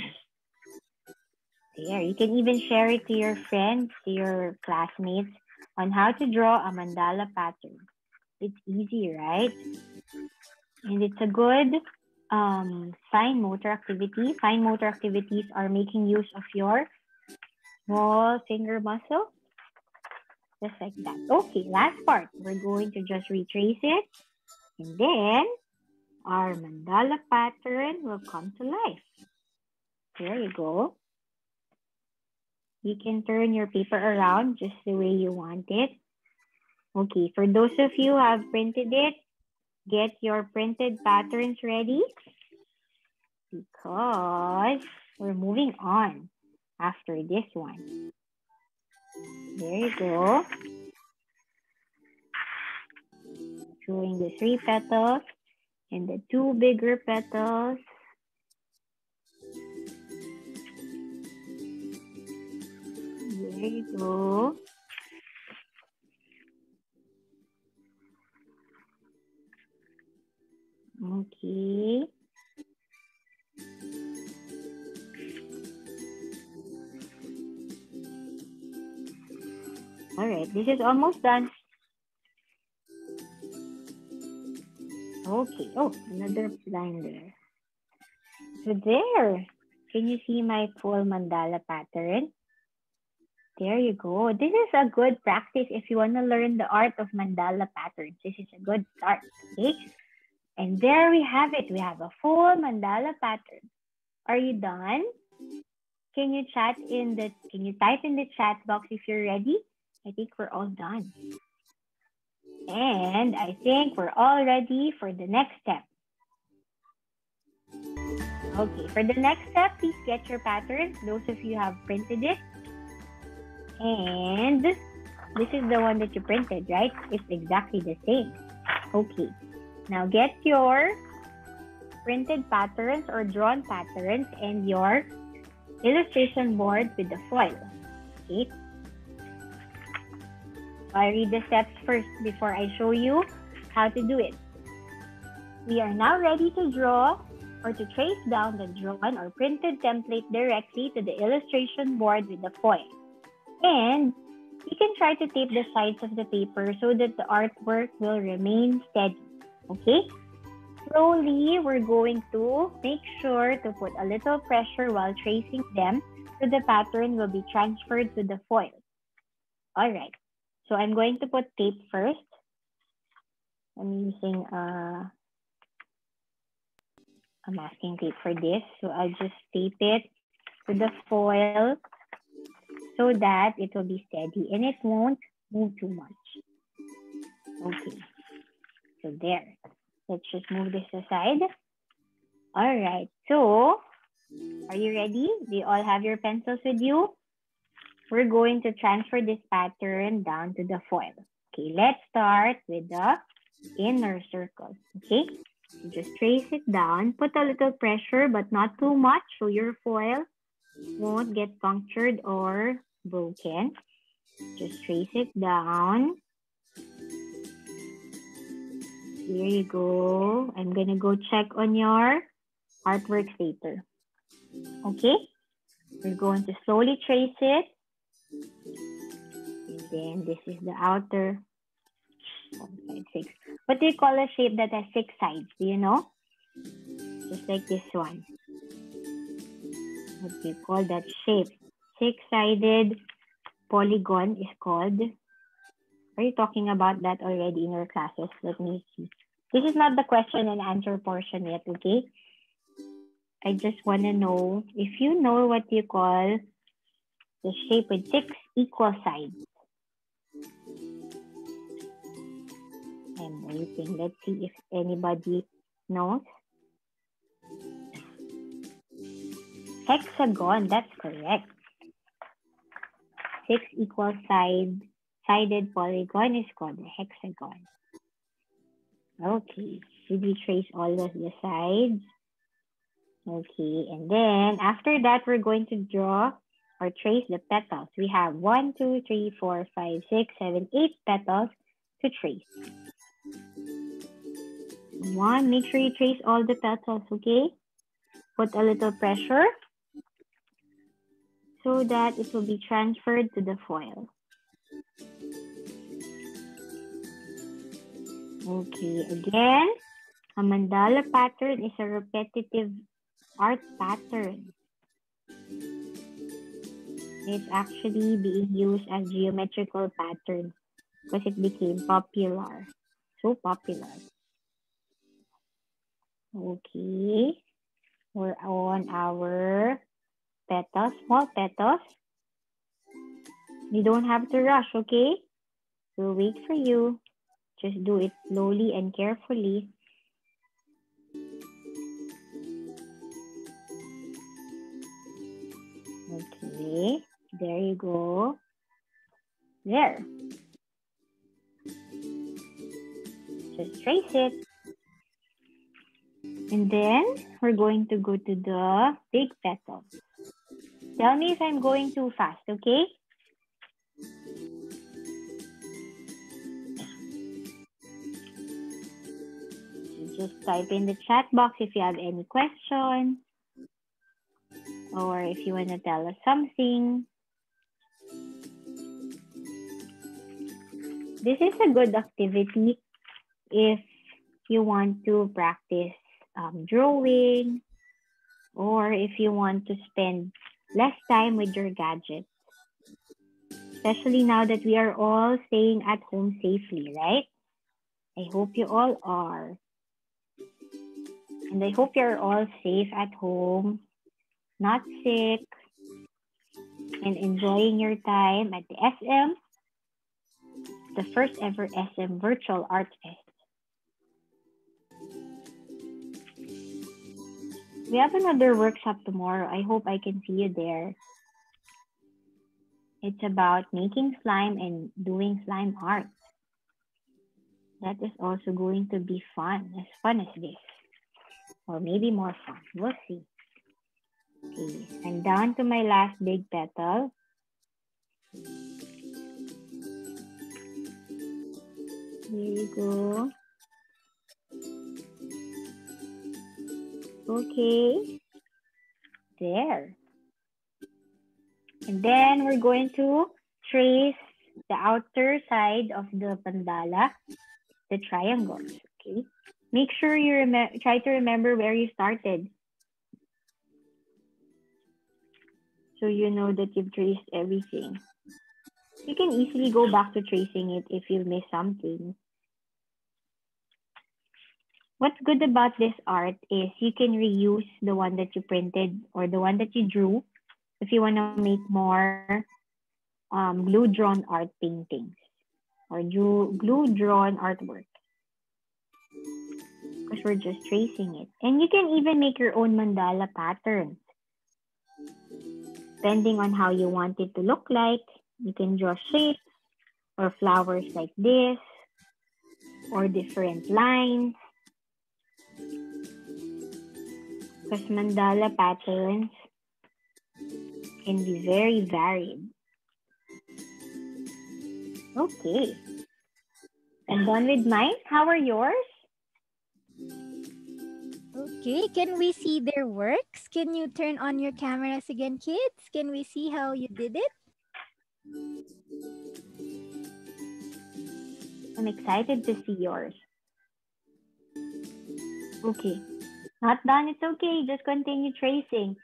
There, you can even share it to your friends, to your classmates on how to draw a mandala pattern. It's easy, right? And it's a good fine motor activity. Fine motor activities are making use of your small finger muscle. Just like that. Okay, last part. We're going to just retrace it. And then our mandala pattern will come to life. There you go. You can turn your paper around just the way you want it. Okay, for those of you who have printed it, get your printed patterns ready because we're moving on after this one. There you go. Showing the 3 petals and the 2 bigger petals. There you go. Okay. All right, this is almost done. Okay. Oh, another line there. So there. Can you see my full mandala pattern? There you go. This is a good practice if you want to learn the art of mandala patterns. This is a good start. Okay. And there we have it. We have a full mandala pattern. Are you done? Can you type in the chat box if you're ready? I think we're all done. And I think we're all ready for the next step. Okay, for the next step, please get your pattern. Those of you who have printed it. And this is the one that you printed, right? It's exactly the same. Okay, now get your printed patterns or drawn patterns and your illustration board with the foil. Okay. I read the steps first before I show you how to do it. We are now ready to draw or to trace down the drawn or printed template directly to the illustration board with the foil. And you can try to tape the sides of the paper so that the artwork will remain steady. Okay? Slowly, we're going to make sure to put a little pressure while tracing them so the pattern will be transferred to the foil. All right. So I'm going to put tape first. I'm using a masking tape for this. So I'll just tape it to the foil so that it will be steady and it won't move too much. Okay. So there. Let's just move this aside. All right. So are you ready? Do you all have your pencils with you? We're going to transfer this pattern down to the foil. Okay, let's start with the inner circle. Okay, so just trace it down. Put a little pressure, but not too much, so your foil won't get punctured or broken. Just trace it down. Here you go. I'm gonna go check on your artwork later. Okay, we're going to slowly trace it. And then this is the outer 4, 5, 6. What do you call a shape that has 6 sides? Do you know? Just like this one. What do you call that shape? 6-sided polygon is called. Are you talking about that already in your classes? Let me see. This is not the question and answer portion yet, okay? I just want to know if you know what you call the shape with 6 equal sides. I'm waiting. Let's see if anybody knows. Hexagon, that's correct. 6 equal sided polygon is called a hexagon. Okay, did we trace all of the sides? Okay, and then after that, we're going to draw or trace the petals. We have 1, 2, 3, 4, 5, 6, 7, 8 petals to trace. Make sure you trace all the petals, okay? Put a little pressure so that it will be transferred to the foil. Okay, again, a mandala pattern is a repetitive art pattern. It's actually being used as geometrical pattern because it became popular. So popular. Okay, we're on our petals, small petals. You don't have to rush, okay? We'll wait for you. Just do it slowly and carefully. Okay, there you go. There. Just trace it. And then we're going to go to the big petal. Tell me if I'm going too fast, okay? Just type in the chat box if you have any questions or if you want to tell us something. This is a good activity if you want to practice drawing or if you want to spend less time with your gadgets. Especially now that we are all staying at home safely, right? I hope you all are. And I hope you're all safe at home, not sick, and enjoying your time at the SM, the first ever SM Virtual Art Fest. We have another workshop tomorrow. I hope I can see you there. It's about making slime and doing slime art. That is also going to be fun as this. Or maybe more fun. We'll see. Okay, I'm down to my last big petal. Here you go. Okay. There. And then we're going to trace the outer side of the mandala, the triangles. Okay. Make sure you try to remember where you started. So you know that you've traced everything. You can easily go back to tracing it if you miss something. What's good about this art is you can reuse the one that you printed or the one that you drew if you want to make more glue-drawn art paintings or glue-drawn artwork. Because we're just tracing it. And you can even make your own mandala patterns. Depending on how you want it to look like, you can draw shapes or flowers like this or different lines. Because mandala patterns can be very varied. Okay. I'm done with mine. How are yours? Okay, can we see their works? Can you turn on your cameras again, kids? Can we see how you did it? I'm excited to see yours. Okay. Not done. It's okay. Just continue tracing.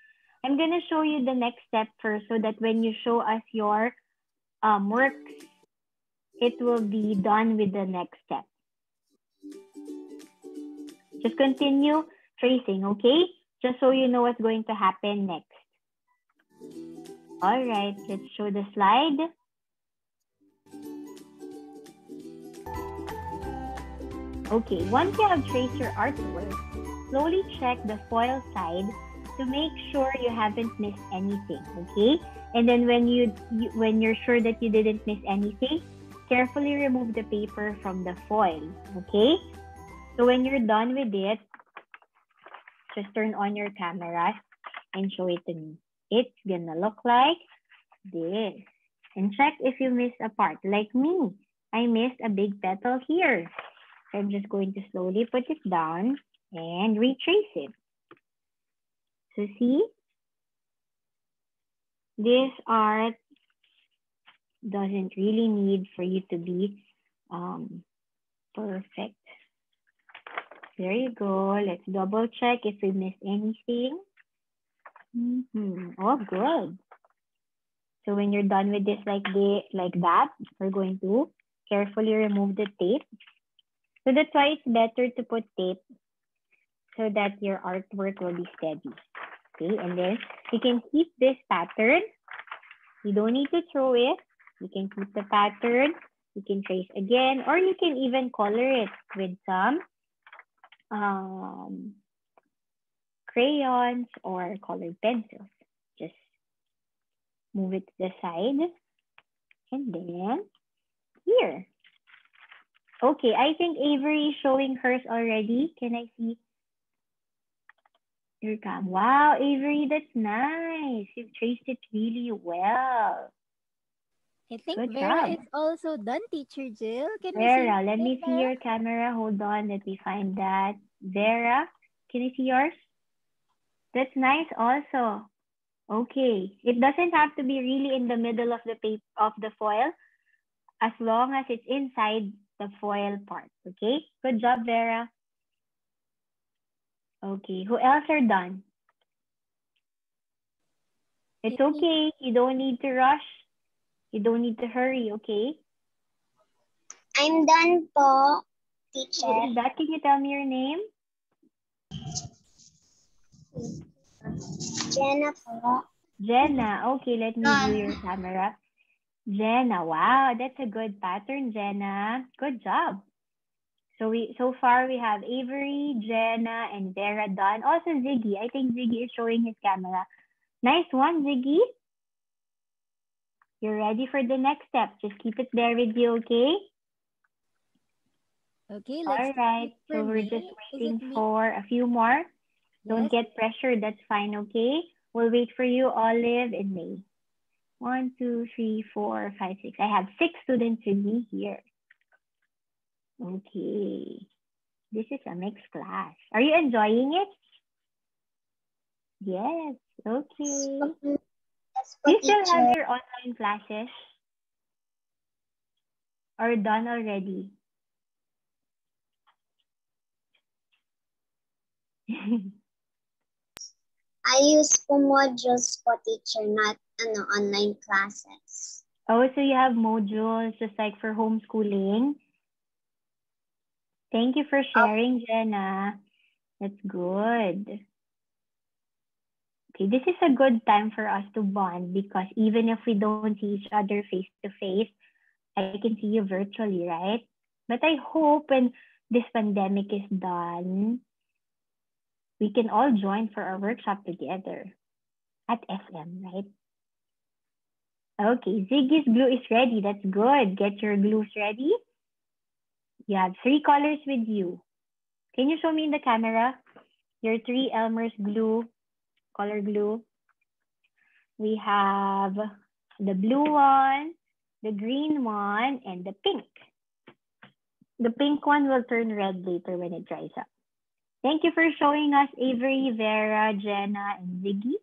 I'm going to show you the next step first so that when you show us your works, it will be done with the next step. Just continue tracing, okay? Just so you know what's going to happen next. All right, let's show the slide. Okay, once you have traced your artwork, slowly check the foil side to make sure you haven't missed anything, okay? And then when you're sure that you didn't miss anything, carefully remove the paper from the foil, okay? So when you're done with it, just turn on your camera and show it to me. It's gonna look like this. And check if you missed a part. Like me, I missed a big petal here. So I'm just going to slowly put it down and retrace it. So see, this art doesn't really need for you to be perfect. There you go. Let's double check if we missed anything. Oh, good. So when you're done with this like that, we're going to carefully remove the tape. So that's why it's better to put tape so that your artwork will be steady. Okay, and then you can keep this pattern. You don't need to throw it. You can keep the pattern. You can trace again, or you can even color it with some crayons or colored pencils. Just move it to the side. And then here. Okay, I think Avery is showing hers already. Can I see your cam? Wow, Avery, that's nice. You've traced it really well. I think Good Vera job. is also done, Teacher Jill. Can Vera, we see let me see your camera. Hold on, let me find that. Vera, can you see yours? That's nice also. Okay, it doesn't have to be really in the middle of the paper of the foil, as long as it's inside the foil part. Okay, good job, Vera. Okay, who else are done? It's okay. You don't need to rush. You don't need to hurry, okay? I'm done po, teacher. Who is that? Can you tell me your name? Jenna po. Jenna. Okay, let me view your camera. Jenna, wow, that's a good pattern, Jenna. Good job. So far we have Avery, Jenna, and Vera done. Also Ziggy. I think Ziggy is showing his camera. Nice one, Ziggy. You're ready for the next step. Just keep it there with you, okay? Okay, all right. So we're just waiting for a few more. Don't get pressured. That's fine, okay? We'll wait for you, Olive and May. 1, 2, 3, 4, 5, 6. I have 6 students with me here. Okay. This is a mixed class. Are you enjoying it? Yes. Okay. Do you still have your online classes? Or done already? I use po modules po, teacher, not online classes. Oh, so you have modules just like for homeschooling? Thank you for sharing, Jenna. That's good. Okay, this is a good time for us to bond because even if we don't see each other face to face, I can see you virtually, right? But I hope when this pandemic is done, we can all join for our workshop together at SM, right? Okay, Ziggy's glue is ready. That's good. Get your glues ready. You have 3 colors with you. Can you show me in the camera your 3 Elmer's glue, color glue? We have the blue one, the green one, and the pink. The pink one will turn red later when it dries up. Thank you for showing us, Avery, Vera, Jenna, and Ziggy.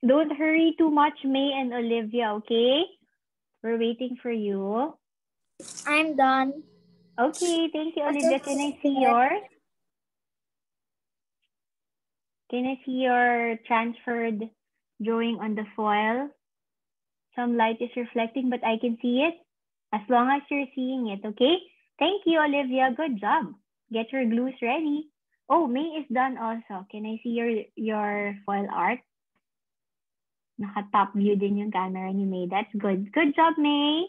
Don't hurry too much, May and Olivia, okay? We're waiting for you. I'm done. Okay, thank you, Olivia. Can I see yours? Can I see your transferred drawing on the foil? Some light is reflecting, but I can see it as long as you're seeing it, okay? Thank you, Olivia. Good job. Get your glues ready. Oh, May is done also. Can I see your foil art? Naka-top view din yung camera ni May. That's good. Good job, May.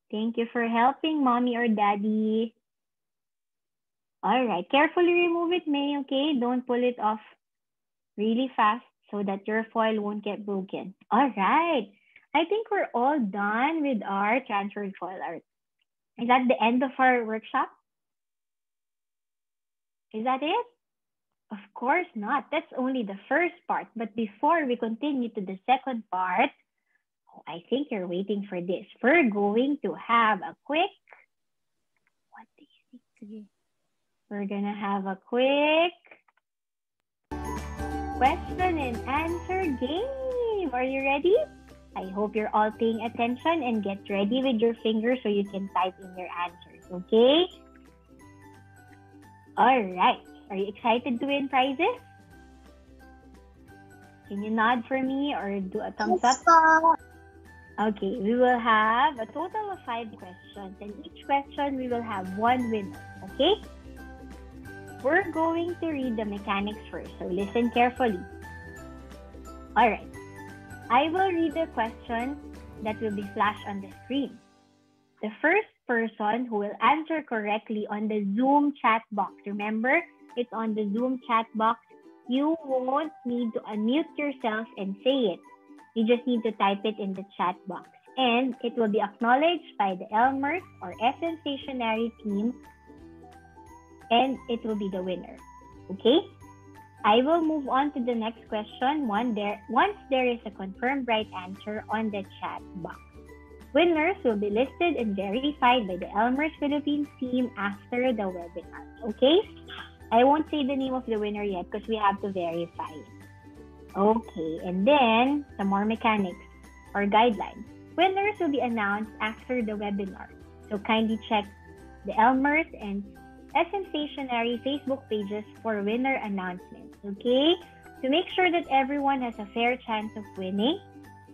Thank you for helping mommy or daddy. All right, carefully remove it, May, okay? Don't pull it off really fast so that your foil won't get broken. All right, I think we're all done with our transferred foil art. Is that the end of our workshop? Is that it? Of course not. That's only the first part. But before we continue to the second part, I think you're waiting for this. We're going to have a quick, what do you think? We're gonna have a quick question and answer game. Are you ready? I hope you're all paying attention and get ready with your fingers so you can type in your answers, okay? All right. Are you excited to win prizes? Can you nod for me or do a thumbs up? Okay, we will have a total of 5 questions, and each question we will have 1 winner, okay? We're going to read the mechanics first, so listen carefully. All right, I will read the question that will be flashed on the screen. The first person who will answer correctly on the Zoom chat box, remember, it's on the Zoom chat box. You won't need to unmute yourself and say it. You just need to type it in the chat box. And it will be acknowledged by the Elmer or SM Stationery team. And it will be the winner. Okay? I will move on to the next question once there is a confirmed right answer on the chat box. Winners will be listed and verified by the Elmer's Philippines team after the webinar. Okay? I won't say the name of the winner yet because we have to verify it. Okay, and then some more mechanics or guidelines. Winners will be announced after the webinar. So kindly check the Elmer's and SM Stationery Facebook pages for winner announcements, okay? To make sure that everyone has a fair chance of winning,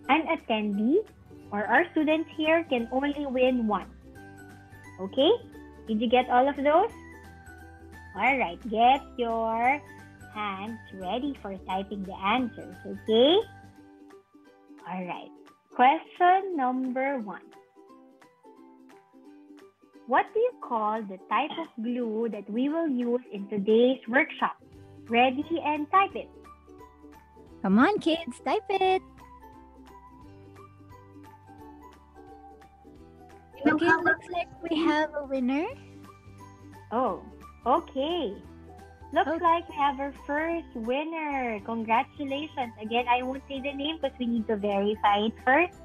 an attendee or our students here can only win once. Okay? Did you get all of those? All right, get your hands ready for typing the answers, okay? All right, question number 1. What do you call the type of glue that we will use in today's workshop? Ready and type it. Come on, kids, type it. Okay, looks like we have a winner. Oh, okay. Looks like we have our first winner. Congratulations. Again, I won't say the name because we need to verify it first.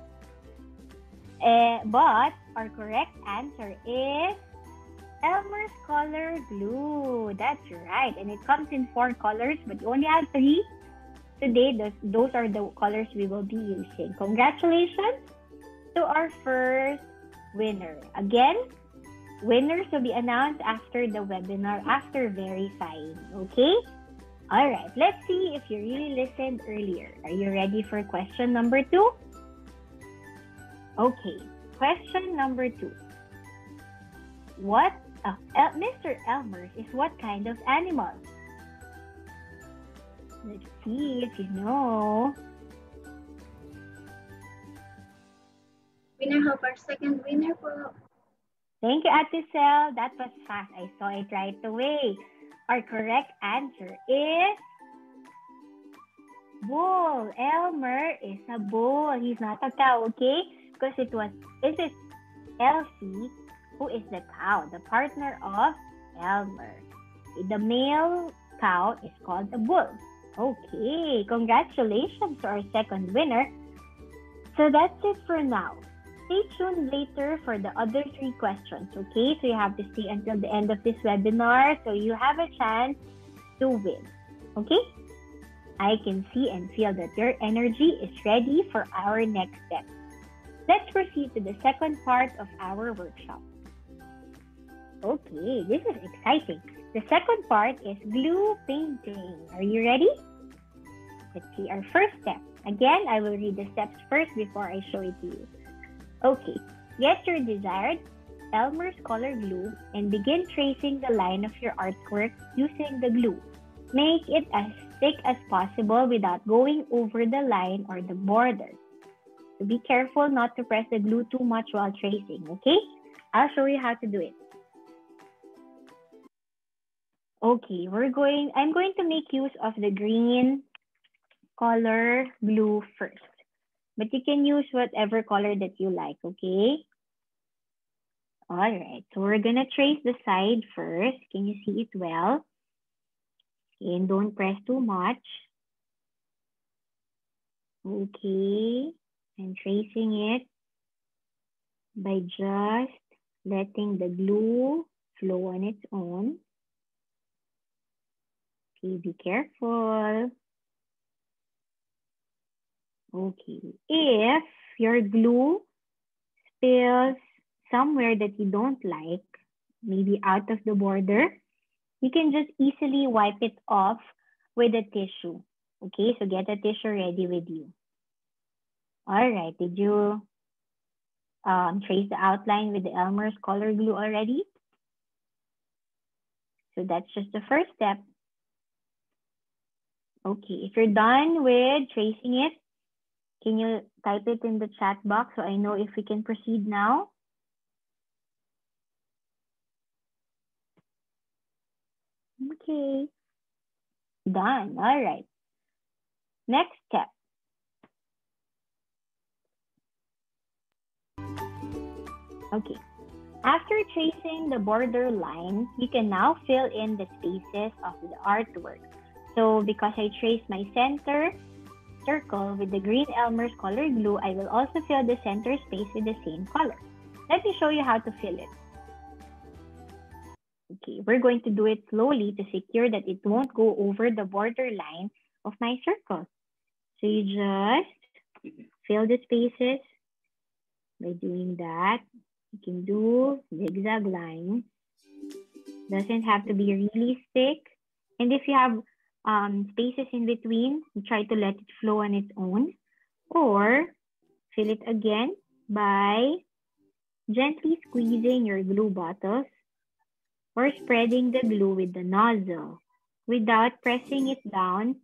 But our correct answer is Elmer's Color Glue. That's right. And it comes in 4 colors, but you only have 3. Today, those are the colors we will be using. Congratulations to our first winner. Again, winners will be announced after the webinar, after verifying. Okay? All right. Let's see if you really listened earlier. Are you ready for question number 2? Okay. Question number 2. Mr. Elmer is what kind of animal? Let's see if you know. Winner hope our second winner po. Thank you, Ate Sel. That was fast. I saw it right away. Our correct answer is bull. Elmer is a bull. He's not a cow, okay? Because it is Elsie who is the cow, the partner of Elmer. The male cow is called a bull. Okay, congratulations to our second winner. So that's it for now. Stay tuned later for the other 3 questions, okay? So you have to stay until the end of this webinar so you have a chance to win, okay? I can see and feel that your energy is ready for our next step. Let's proceed to the second part of our workshop. Okay, this is exciting. The second part is glue painting. Are you ready? Let's see our first step. Again, I will read the steps first before I show it to you. Okay, get your desired Elmer's color glue and begin tracing the line of your artwork using the glue. Make it as thick as possible without going over the line or the border. So be careful not to press the glue too much while tracing, okay? I'll show you how to do it. Okay, I'm going to make use of the green color glue first. But you can use whatever color that you like, okay? All right, so we're gonna trace the side first. Can you see it well? And don't press too much. Okay, I'm tracing it by just letting the glue flow on its own. Okay, be careful. Okay, if your glue spills somewhere that you don't like, maybe out of the border, you can just easily wipe it off with a tissue. Okay, so get a tissue ready with you. All right, did you trace the outline with the Elmer's color glue already? So that's just the first step. Okay, if you're done with tracing it, can you type it in the chat box so I know if we can proceed now? Okay, done. All right. Next step. Okay, after tracing the border line, you can now fill in the spaces of the artwork. So because I traced my center circle with the green Elmer's color glue, I will also fill the center space with the same color. Let me show you how to fill it. Okay, we're going to do it slowly to secure that it won't go over the border line of my circle. So you just fill the spaces by doing that. You can do zigzag lines. Doesn't have to be really thick. And if you have spaces in between, you try to let it flow on its own. Or fill it again by gently squeezing your glue bottles or spreading the glue with the nozzle without pressing it down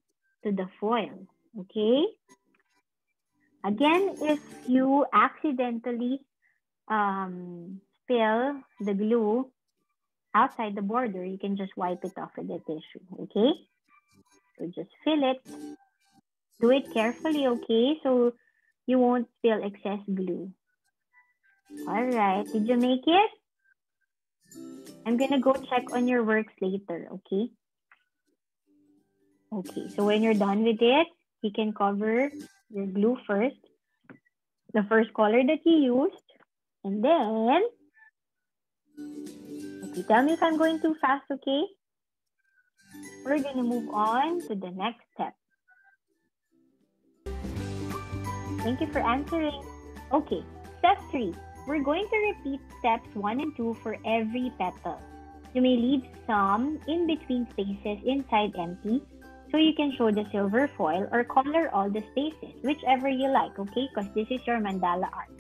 to the foil, okay? Again, if you accidentally spill the glue outside the border, you can just wipe it off with a tissue, okay? So just fill it. Do it carefully, okay? So you won't spill excess glue. All right, did you make it? I'm gonna go check on your works later, okay? Okay, so when you're done with it, you can cover your glue first, the first color that you used, and then, okay, tell me if I'm going too fast, okay? We're gonna move on to the next step. Thank you for answering. Okay, step 3. We're going to repeat steps 1 and 2 for every petal. You may leave some in between spaces inside empty so you can show the silver foil or color all the spaces, whichever you like, okay? Because this is your mandala art.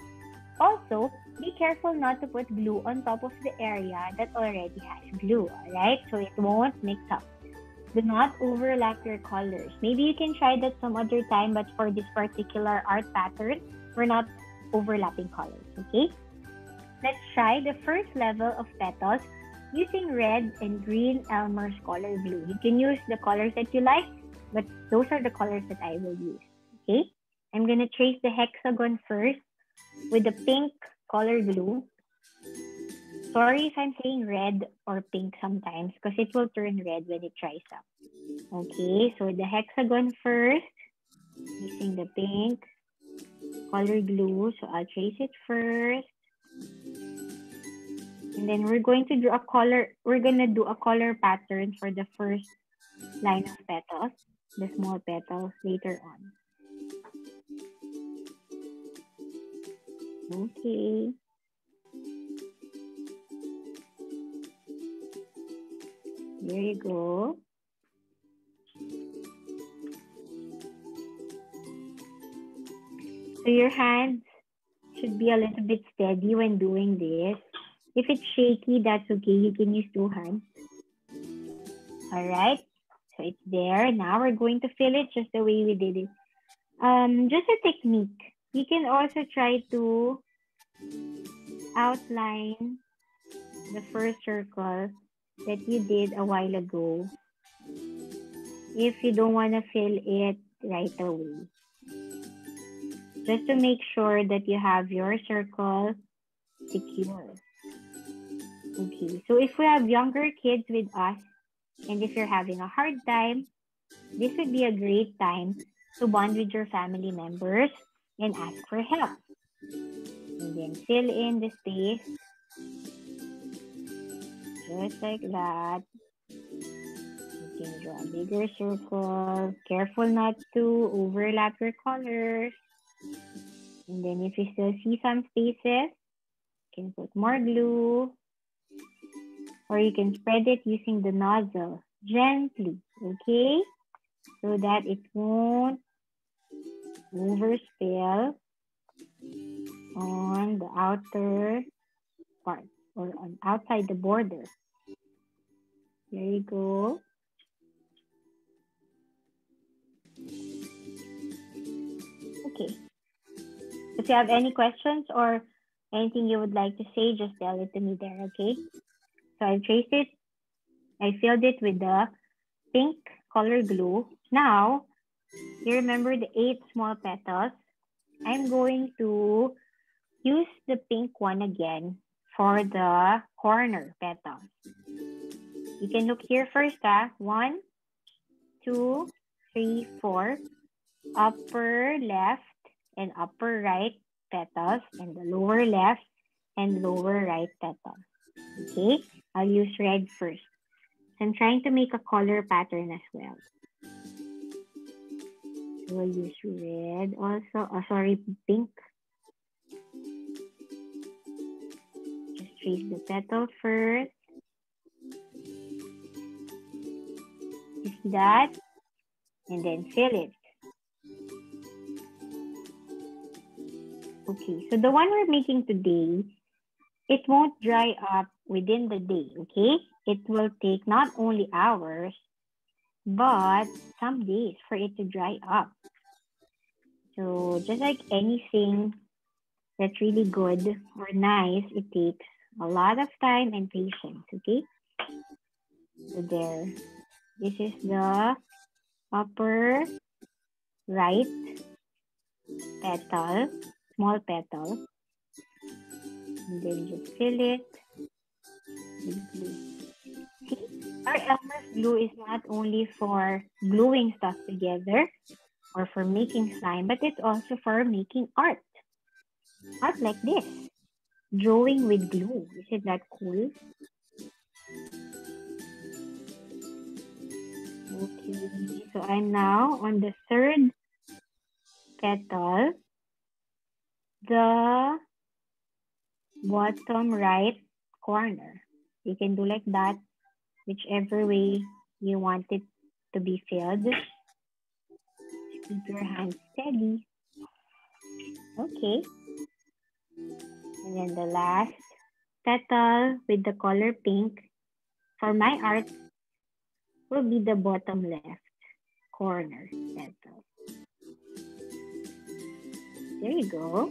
Also, be careful not to put glue on top of the area that already has glue, alright? So it won't mix up. Do not overlap your colors. Maybe you can try that some other time, but for this particular art pattern, we're not overlapping colors, okay? Let's try the first level of petals using red and green Elmer's color glue. You can use the colors that you like, but those are the colors that I will use, okay? I'm gonna trace the hexagon first with the pink color glue. Sorry if I'm saying red or pink sometimes because it will turn red when it dries up. Okay, so the hexagon first, using the pink color glue. So I'll trace it first. And then we're going to do a color pattern for the first line of petals, the small petals later on. Okay. There you go. So your hands should be a little bit steady when doing this. If it's shaky, that's okay. You can use two hands. All right. So it's there. Now we're going to fill it just the way we did it. Just a technique. You can also try to outline the first circle that you did a while ago if you don't want to fill it right away. Just to make sure that you have your circle secure. Okay, so if we have younger kids with us, and if you're having a hard time, this would be a great time to bond with your family members and ask for help. And then fill in the space. Just like that. You can draw a bigger circle. Careful not to overlap your colors. And then if you still see some spaces, you can put more glue. Or you can spread it using the nozzle gently, okay? So that it won't overspill on the outer part or on outside the border. There you go. Okay. If you have any questions or anything you would like to say, just tell it to me there, okay? So I traced it. I filled it with the pink color glue. Now, you remember the 8 small petals? I'm going to use the pink one again for the corner petals. You can look here first, 1, 2, 3, 4. Upper left and upper right petals, and the lower left and lower right petals. Okay, I'll use red first. I'm trying to make a color pattern as well. So we'll use red also. Oh, sorry, pink. Just trace the petal first. You see that? And then fill it. Okay, so the one we're making today, it won't dry up within the day, okay? It will take not only hours, but some days for it to dry up. So just like anything that's really good or nice, it takes a lot of time and patience, okay? So there, this is the upper right petal, small petal. And then just fill it with glue. See, our Elmer's glue is not only for gluing stuff together or for making slime, but it's also for making art. Art like this, drawing with glue. Isn't that cool? Okay, so I'm now on the third petal, the bottom right corner. You can do like that, whichever way you want it to be filled. Keep your hands steady. Okay. And then the last petal with the color pink for my art will be the bottom left corner petal. There you go.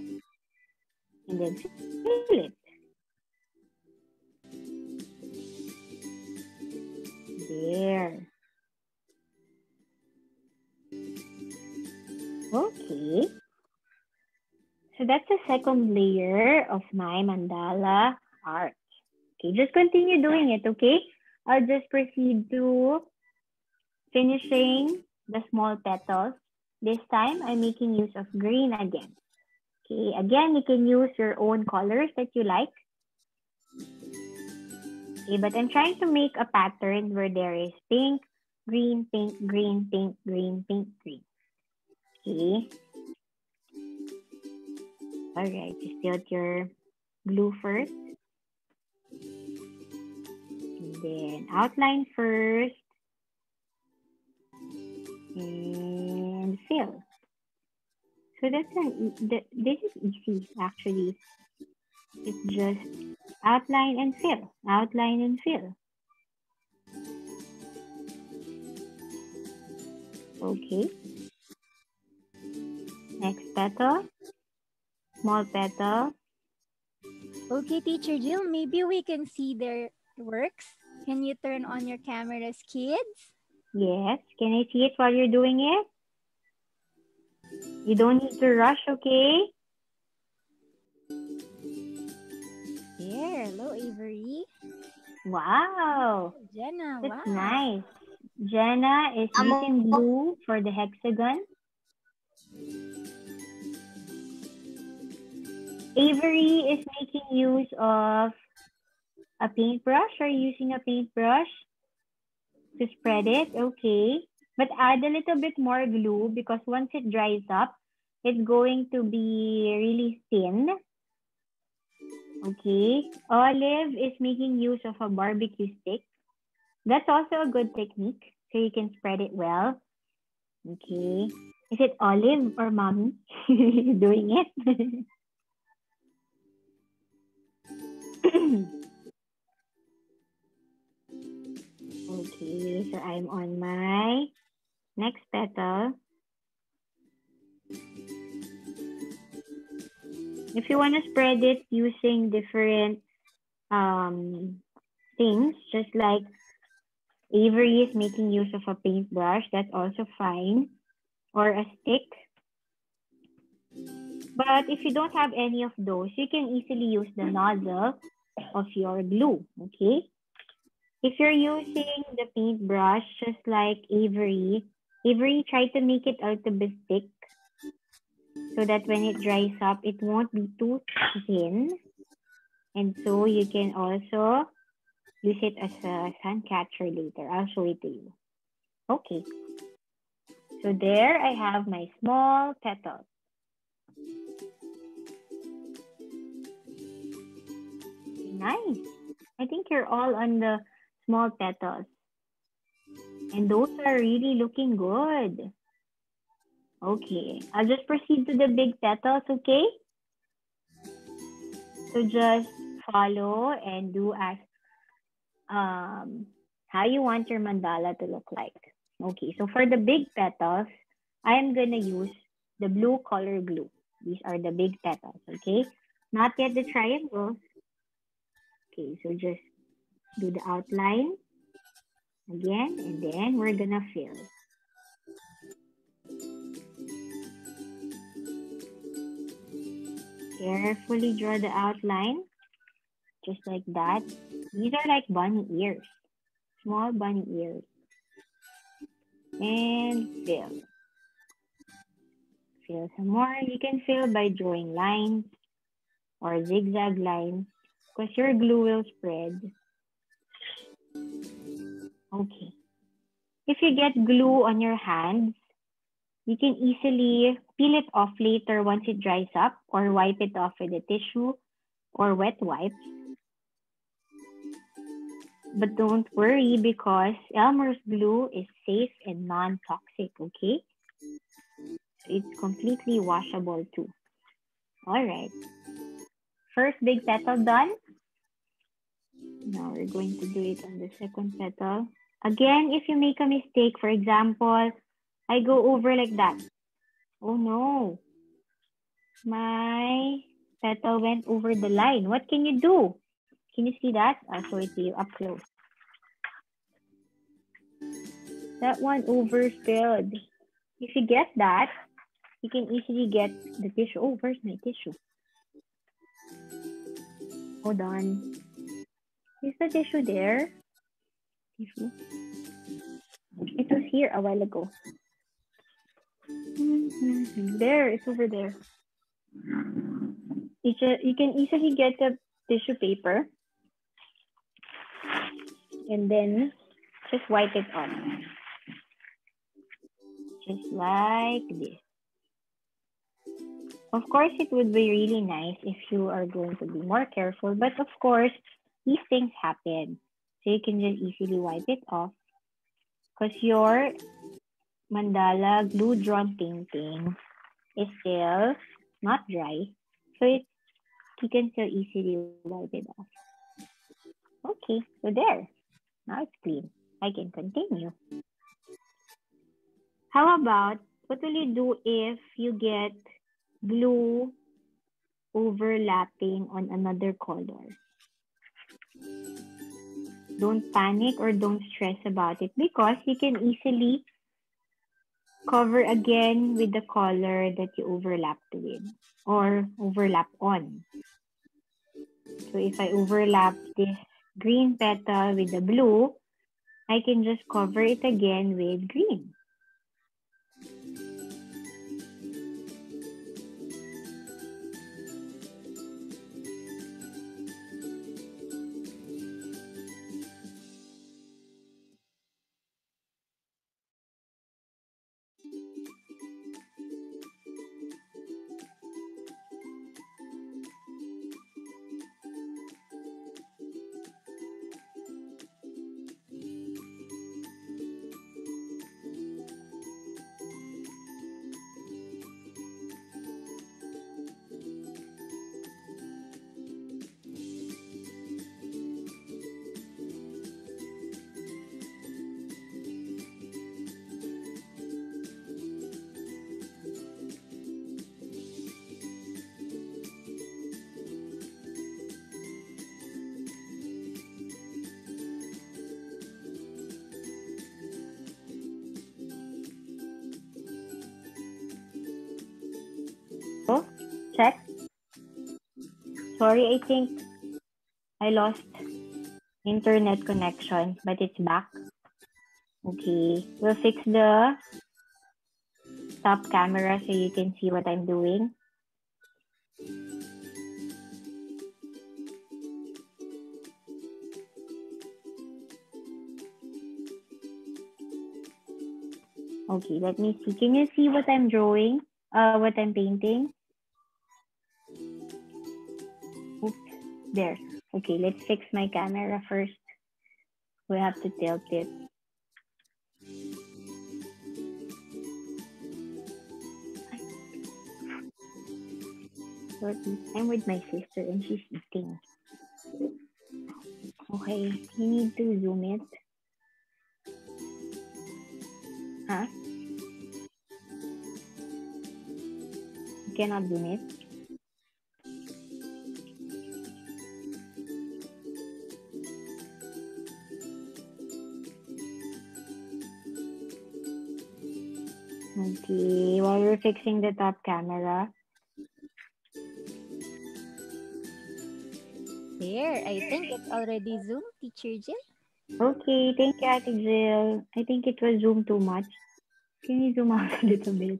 And then fill it. There. Okay. So that's the second layer of my mandala art. Okay, just continue doing it, okay? I'll just proceed to finishing the small petals. This time, I'm making use of green again. Okay, again, you can use your own colors that you like. Okay, but I'm trying to make a pattern where there is pink, green, pink, green, pink, green, pink, green. Okay. All right, just tilt your glue first. And then outline first. And fill. So this is easy actually. It's just outline and fill, outline and fill. Okay. Next petal, small petal. Okay, Teacher Jill, maybe we can see their works. Can you turn on your cameras, kids? Yes. Can I see it while you're doing it? You don't need to rush, okay? There. Hello, Avery. Wow. Jenna, That's wow. nice. Jenna is using glue for the hexagon. Avery is making use of a paintbrush or using a paintbrush to spread it. Okay. But add a little bit more glue because once it dries up, it's going to be really thin. Okay. Olive is making use of a barbecue stick. That's also a good technique, so you can spread it well. Okay. Is it Olive or Mommy doing it? Okay, so I'm on my next petal. If you want to spread it using different things, just like Avery is making use of a paintbrush, that's also fine, or a stick. But if you don't have any of those, you can easily use the nozzle of your glue, okay? If you're using the paintbrush, just like Avery, try to make it out of a stick so that when it dries up, it won't be too thin. And so you can also use it as a sun catcher later. I'll show it to you. Okay. So there I have my small petals. Nice. I think you're all on the small petals. And those are really looking good. Okay. I'll just proceed to the big petals, okay? So just follow and do as how you want your mandala to look like. Okay, so for the big petals, I am gonna use the blue color glue. These are the big petals, okay? Not yet the triangles. Okay, so just do the outline again, and then we're gonna fill. Carefully draw the outline, just like that. These are like bunny ears, small bunny ears. And fill. Fill some more. You can fill by drawing lines or zigzag lines because your glue will spread. Okay. If you get glue on your hands, you can easily peel it off later once it dries up or wipe it off with a tissue or wet wipes. But don't worry because Elmer's glue is safe and non-toxic, okay? It's completely washable too. All right. First big petal done. Now we're going to do it on the second petal. Again, if you make a mistake, for example, I go over like that. Oh no. My petal went over the line. What can you do? Can you see that? I'll show it to you up close. That one overspilled. If you get that, you can easily get the tissue. Oh, where's my tissue? Hold on. Is the tissue there? Tissue? It was here a while ago. There, it's over there. You can easily get the tissue paper and then just wipe it off. Just like this. Of course, it would be really nice if you are going to be more careful, but of course, these things happen. So you can just easily wipe it off because your mandala glue drawn painting is still not dry. So you can still easily wipe it off. Okay, so there. Now it's clean. I can continue. How about, what will you do if you get glue overlapping on another color? Don't panic or don't stress about it because you can easily cover again with the color that you overlapped with or overlap on. So if I overlap this green petal with the blue, I can just cover it again with green. Oh, check. Sorry, I think I lost internet connection, but it's back. Okay, we'll fix the top camera so you can see what I'm doing. Okay, let me see. Can you see what I'm drawing? What I'm painting? Oops, there. Okay, let's fix my camera first. We have to tilt it. Sorry, I'm with my sister and she's eating. Okay, you need to zoom it. Huh? You cannot zoom it. Okay, while we're fixing the top camera. There, I think it's already zoomed, Teacher Jill. Okay, thank you, Ate Jill. I think it was zoomed too much. Can you zoom out a little bit?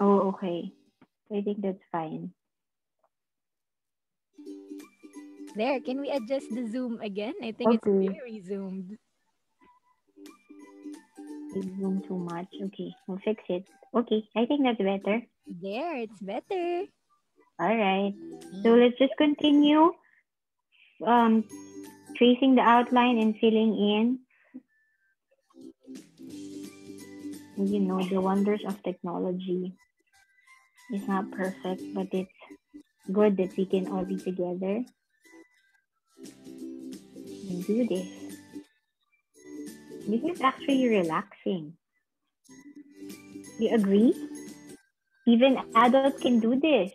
Oh, okay. I think that's fine. There, can we adjust the zoom again? I think it's very zoomed. It zoomed too much. Okay, we'll fix it. Okay, I think that's better. There, it's better. All right. So let's just continue tracing the outline and filling in. You know, the wonders of technology. It's not perfect, but it's good that we can all be together and do this. This is actually relaxing. You agree? Even adults can do this.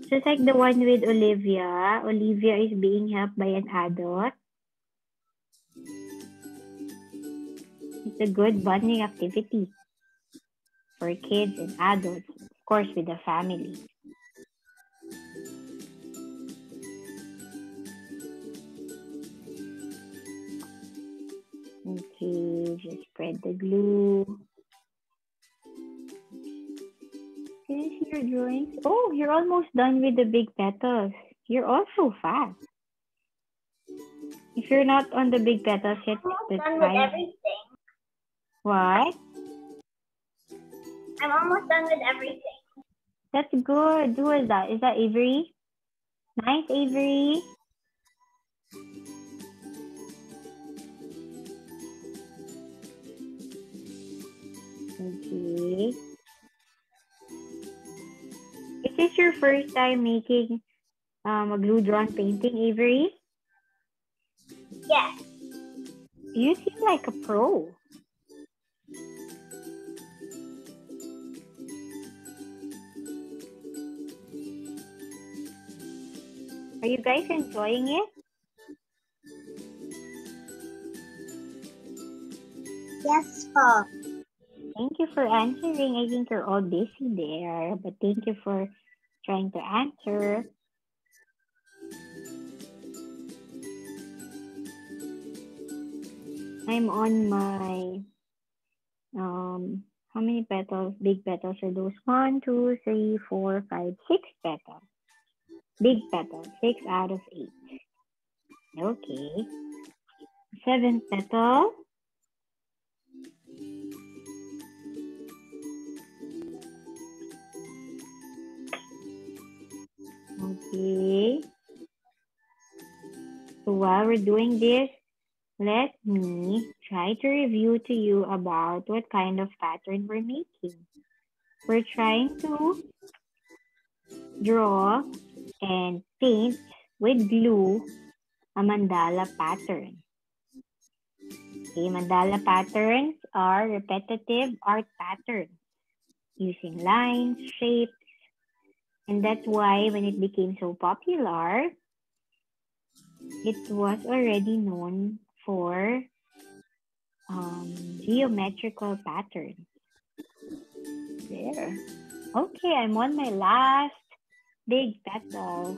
Just like the one with Olivia. Olivia is being helped by an adult. It's a good bonding activity for kids and adults, of course, with the family. Okay, just spread the glue. Can you see your drawings? Oh, you're almost done with the big petals. You're all so fast. If you're not on the big petals yet, I'm that's almost done with fine. everything. What? I'm almost done with everything. That's good. Who is that? Is that Avery? Nice, Avery. Okay. Is this your first time making a glue drawn painting, Avery? Yes. You seem like a pro. Are you guys enjoying it? Yes, Paul. Thank you for answering. I think you're all busy there, but thank you for trying to answer. I'm on my, how many petals? Big petals are those? 1, 2, 3, 4, 5, 6 petals. Big petals, 6 out of 8. Okay. 7th petal. Okay. So while we're doing this, let me try to review to you about what kind of pattern we're making. We're trying to draw and paint with glue a mandala pattern. Okay, mandala patterns are repetitive art patterns using lines, shapes, and that's why when it became so popular, it was already known for geometrical patterns. There. Okay, I'm on my last big petal.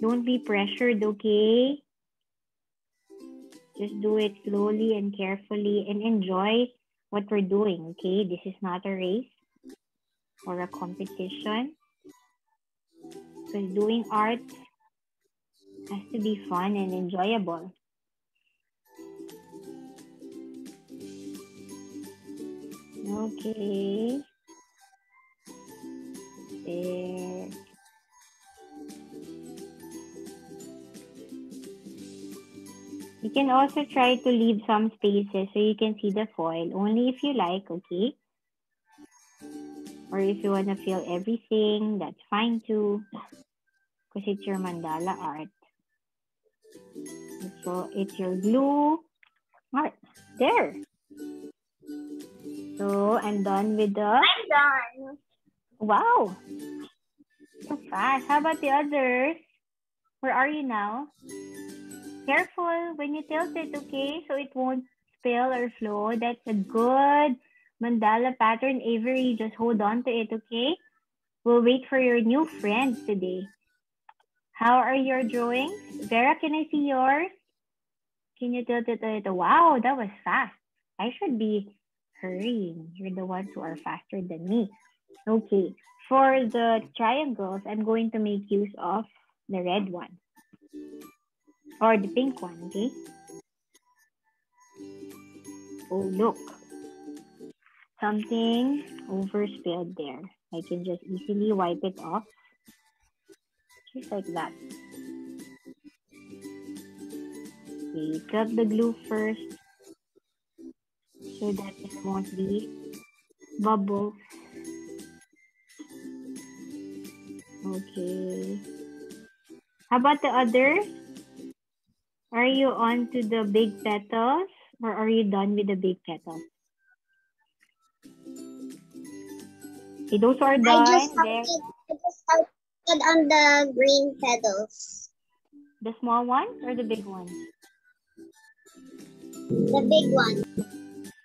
Don't be pressured, okay? Just do it slowly and carefully and enjoy what we're doing, okay? This is not a race or a competition. Because doing art has to be fun and enjoyable. Okay. There. You can also try to leave some spaces so you can see the foil, only if you like, okay? Or if you want to feel everything, that's fine too, because it's your mandala art. So it's your glue art. There. So I'm done with the... I'm done. Wow. So fast. How about the others? Where are you now? Careful when you tilt it, okay? So it won't spill or flow. That's a good mandala pattern. Avery, just hold on to it, okay? We'll wait for your new friends today. How are your drawings? Vera, can I see yours? Can you tilt it a little? Wow, that was fast. I should be hurrying. You're the ones who are faster than me. Okay, for the triangles, I'm going to make use of the red one. Or the pink one, okay? Oh, look. Something overspilled there. I can just easily wipe it off. Just like that. Okay, grab the glue first so that there won't be bubbles. Okay. How about the others? Are you on to the big petals or are you done with the big petals? Okay, those are done. I just started on the green petals. The small ones or the big ones? The big one.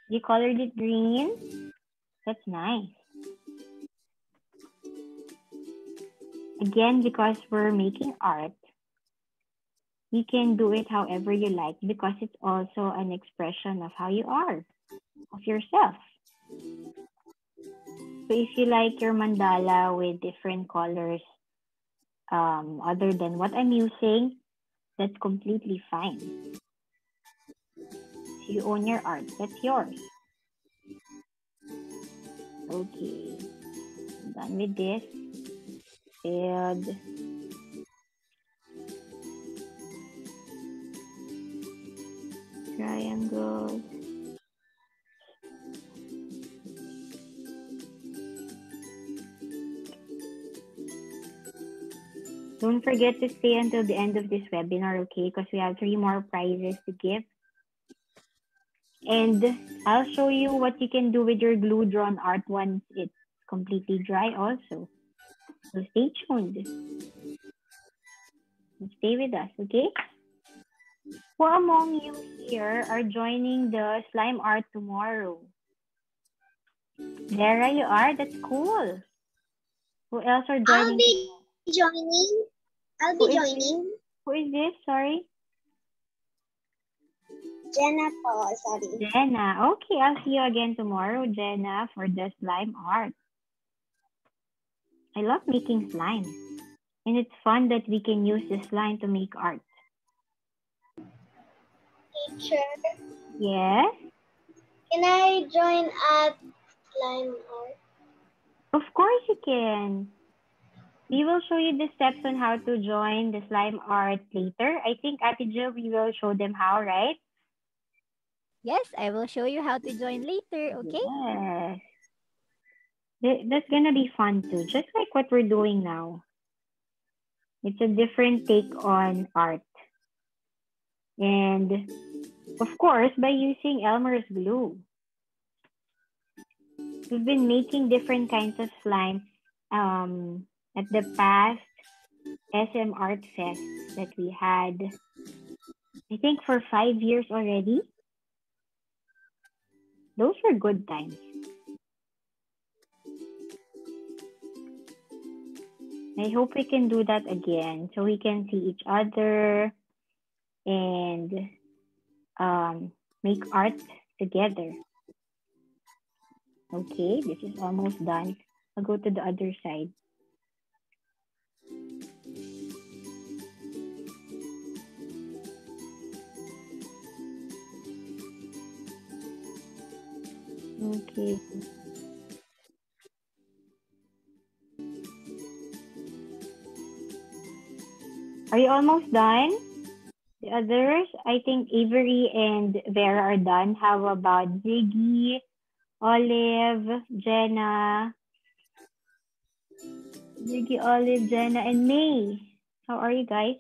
You colored it green? That's nice. Again, because we're making art, you can do it however you like because it's also an expression of how you are, of yourself. So if you like your mandala with different colors, other than what I'm using, that's completely fine. You own your art. That's yours. Okay. I'm done with this. Filled. Triangles. Don't forget to stay until the end of this webinar, okay? Because we have 3 more prizes to give. And I'll show you what you can do with your glue drawn art once it's completely dry also. So stay tuned. Stay with us, okay? Who among you here are joining the slime art tomorrow? There you are. That's cool. Who else are joining? I'll be joining. Who is this? Sorry. Jenna po, sorry. Jenna. Okay, I'll see you again tomorrow, Jenna, for the slime art. I love making slime. And it's fun that we can use the slime to make art. Teacher, Yes? can I join at slime art? Of course you can. We will show you the steps on how to join the slime art later. I think, Ate Jill, we will show them how, right? Yes, I will show you how to join later, okay? Yes. That's gonna be fun too, just like what we're doing now. It's a different take on art. And of course, by using Elmer's glue. We've been making different kinds of slime at the past SM Art Fest that we had, I think, for 5 years already. Those were good times. I hope we can do that again so we can see each other and make art together. Okay, this is almost done. I'll go to the other side. Okay. Are you almost done? The others, I think Avery and Vera are done. How about Ziggy, Olive, Jenna? Ziggy, Olive, Jenna, and May. How are you guys?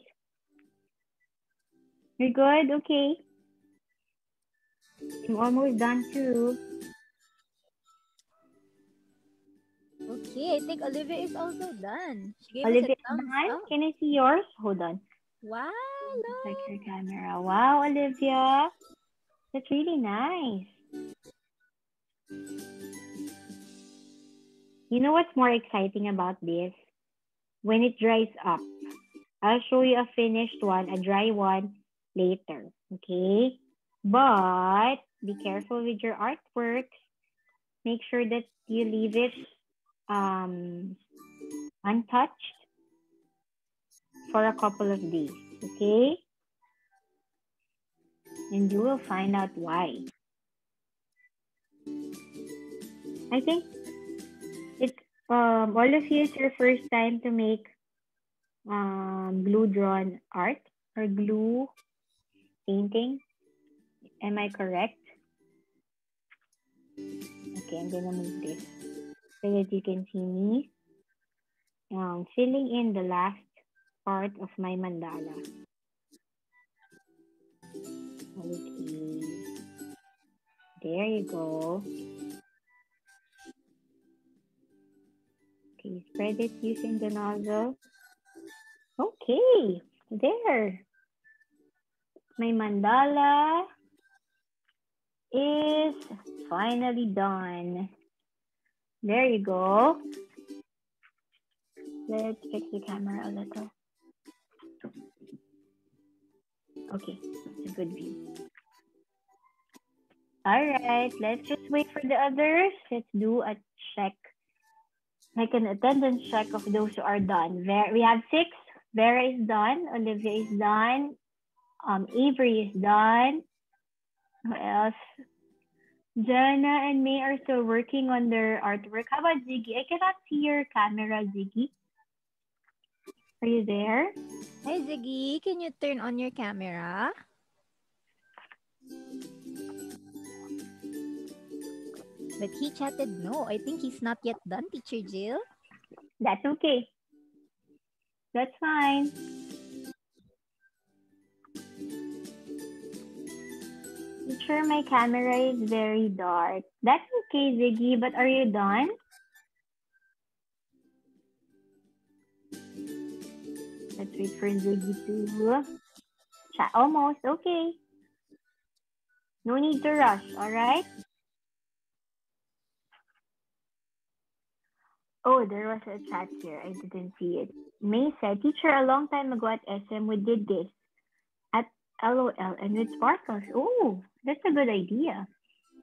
You're good? Okay. I'm almost done too. Okay, I think Olivia is also done. She gave Olivia us a thumbs done? up. Can I see yours? Hold on. Wow, Check your camera. Wow, Olivia. That's really nice. You know what's more exciting about this? When it dries up. I'll show you a finished one, a dry one later. Okay? But be careful with your artwork. Make sure that you leave it untouched for a couple of days. Okay? And you will find out why. I think it's all of you, it's your first time to make glue drawn art or glue painting. Am I correct? Okay, I'm gonna move this so that you can see me filling in the last part of my mandala. Okay. There you go. Okay, spread it using the nozzle. Okay, there. My mandala is finally done. There you go. Let's fix the camera a little. Okay, it's a good view. All right, let's just wait for the others. Let's do a check like an attendance check of those who are done. We have 6. Vera is done. Olivia is done. Avery is done. Who else? Jana and May are still working on their artwork. How about Ziggy? I cannot see your camera, Ziggy. Are you there? Hi, Ziggy. Can you turn on your camera? But he chatted no. I think he's not yet done, Teacher Jill. That's okay. That's fine. Teacher, my camera is very dark. That's okay, Ziggy, but are you done? Let's wait for Ziggy to chat. Almost, okay. No need to rush, all right? Oh, there was a chat here. I didn't see it. May said, teacher, a long time ago at SM, we did this at LOL and with sparkles. Oh, that's a good idea.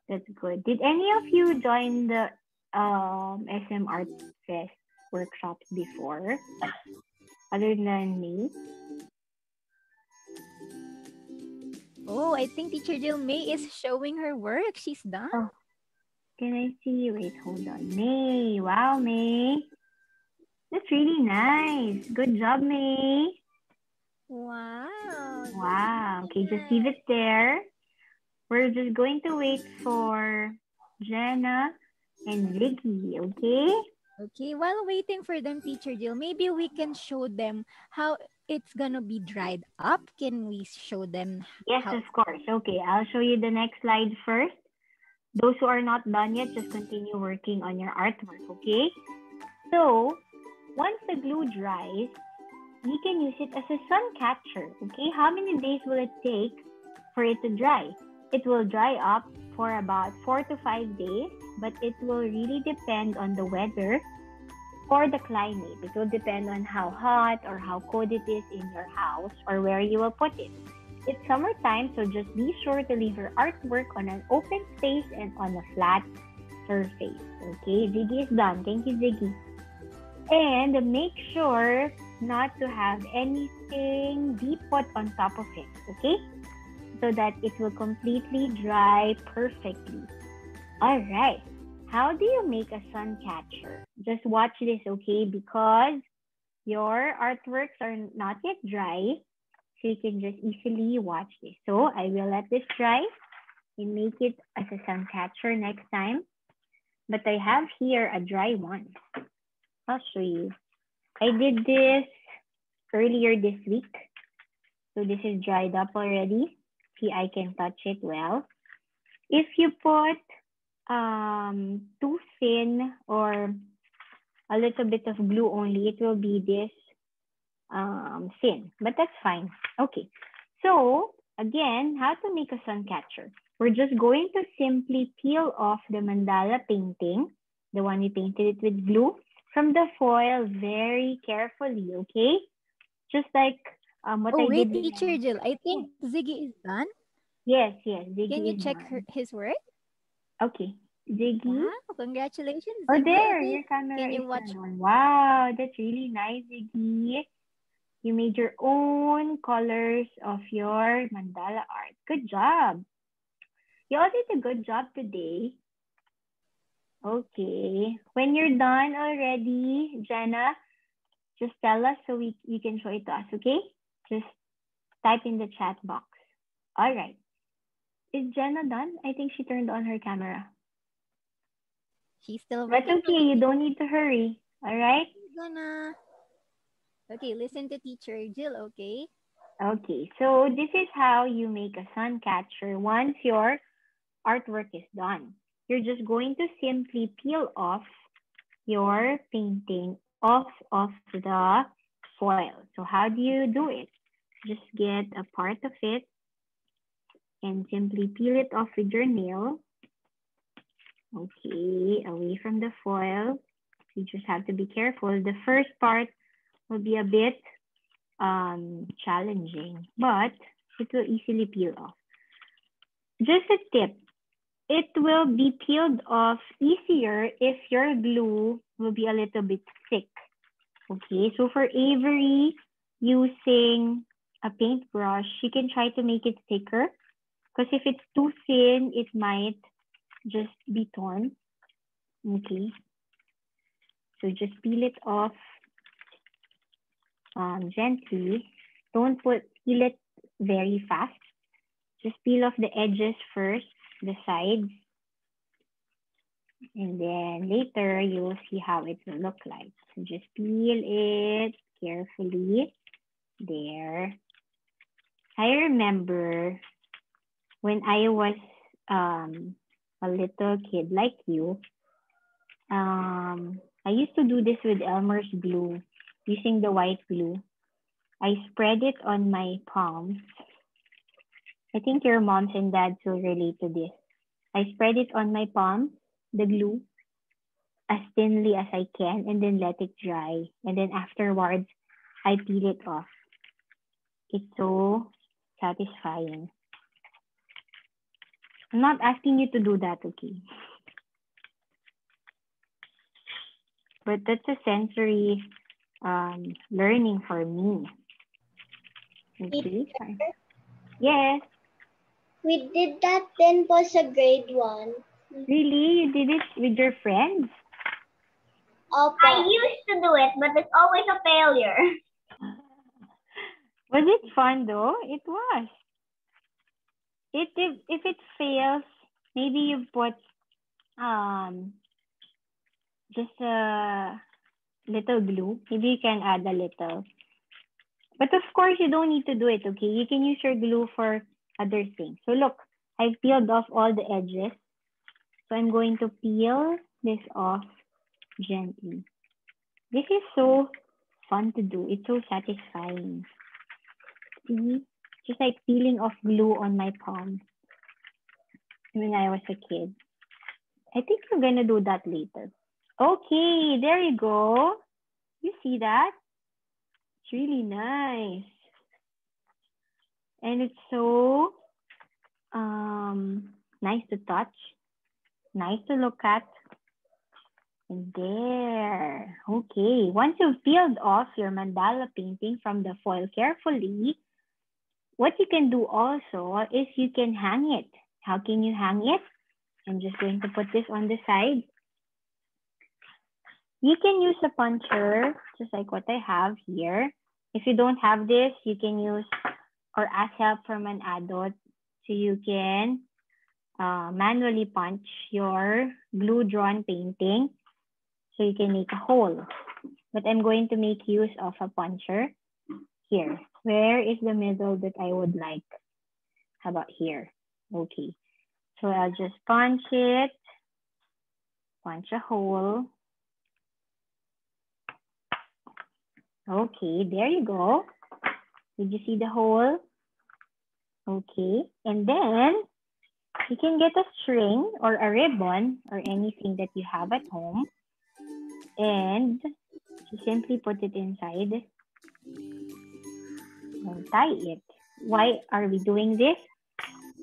That's good. Did any of you join the SM Art Fest workshops before? Other than me? Oh, I think Teacher Jill May is showing her work. She's done. Oh, can I see? Wait, hold on. May. Wow, May. That's really nice. Good job, May. Wow. Wow. Okay, just leave it there. We're just going to wait for Jenna and Vicky, okay? Okay, while waiting for them, Teacher Jill, maybe we can show them how it's gonna be dried up. Can we show them? Yes, of course. Okay, I'll show you the next slide first. Those who are not done yet, just continue working on your artwork, okay? So, once the glue dries, we can use it as a sun catcher, okay? How many days will it take for it to dry? It will dry up for about 4 to 5 days, but it will really depend on the weather or the climate. It will depend on how hot or how cold it is in your house or where you will put it. It's summertime, so just be sure to leave your artwork on an open space and on a flat surface. Okay, Ziggy is done. Thank you, Ziggy. And make sure not to have anything be put on top of it, okay? So that it will completely dry perfectly. All right. How do you make a sun catcher? Just watch this, okay? Because your artworks are not yet dry, so you can just easily watch this. So I will let this dry and make it as a sun catcher next time. But I have here a dry one. I'll show you. I did this earlier this week. So this is dried up already. See, I can touch it well. If you put too thin or a little bit of glue only, it will be this thin, but that's fine. Okay, so again, how to make a sun catcher? We're just going to simply peel off the mandala painting, the one we painted it with glue, from the foil very carefully, okay? Just like what I did. Teacher Jill, I think Ziggy is done. Yes, Ziggy. Can you check his work? Okay, Ziggy. Wow, congratulations, Oh, Ziggy. there, Okay. your camera Can you is watch? on. Wow, that's really nice, Ziggy. You made your own colors of your mandala art. Good job. You all did a good job today. Okay. When you're done already, Jenna, just tell us so you can show it to us, okay? Just type in the chat box. All right. Is Jenna done? I think she turned on her camera. She's still working. That's okay. You don't need to hurry. All right? Okay, listen to Teacher Jill, okay? Okay, so this is how you make a sun catcher once your artwork is done. You're just going to simply peel off your painting off of the foil. So how do you do it? Just get a part of it and simply peel it off with your nail. Okay, away from the foil. You just have to be careful. The first part will be a bit challenging, but it will easily peel off. Just a tip, it will be peeled off easier if your glue will be a little bit thick. Okay, so for Avery, using a paintbrush, you can try to make it thicker. Because if it's too thin, it might just be torn. Okay. So just peel it off gently. Don't peel it very fast. Just peel off the edges first, the sides. And then later, you will see how it will look like. So just peel it carefully. There. I remember when I was a little kid like you, I used to do this with Elmer's glue, using the white glue. I spread it on my palms. I think your moms and dads will relate to this. I spread it on my palms, the glue, as thinly as I can, and then let it dry. And then afterwards, I peel it off. It's so satisfying. I'm not asking you to do that, okay? But that's a sensory learning for me. Okay. Yes. We did that then was a grade 1. Really? You did it with your friends? I used to do it, but it's always a failure. Was it fun though? It was. If it fails, maybe you put just a little glue. Maybe you can add a little. But of course, you don't need to do it, okay? You can use your glue for other things. So look, I've peeled off all the edges. So I'm going to peel this off gently. This is so fun to do. It's so satisfying. See? Just like peeling off glue on my palm when I was a kid. I think we're going to do that later. Okay, there you go. You see that? It's really nice. And it's so nice to touch, nice to look at. And there. Okay, once you've peeled off your mandala painting from the foil carefully, what you can do also is you can hang it. How can you hang it? I'm just going to put this on the side. You can use a puncher, just like what I have here. If you don't have this, you can use or ask help from an adult so you can manually punch your glue-drawn painting so you can make a hole. But I'm going to make use of a puncher here. Where is the middle that I would like? How about here? Okay. So I'll just punch it, punch a hole. Okay, there you go. Did you see the hole? Okay, and then you can get a string or a ribbon or anything that you have at home and you simply put it inside and tie it. Why are we doing this?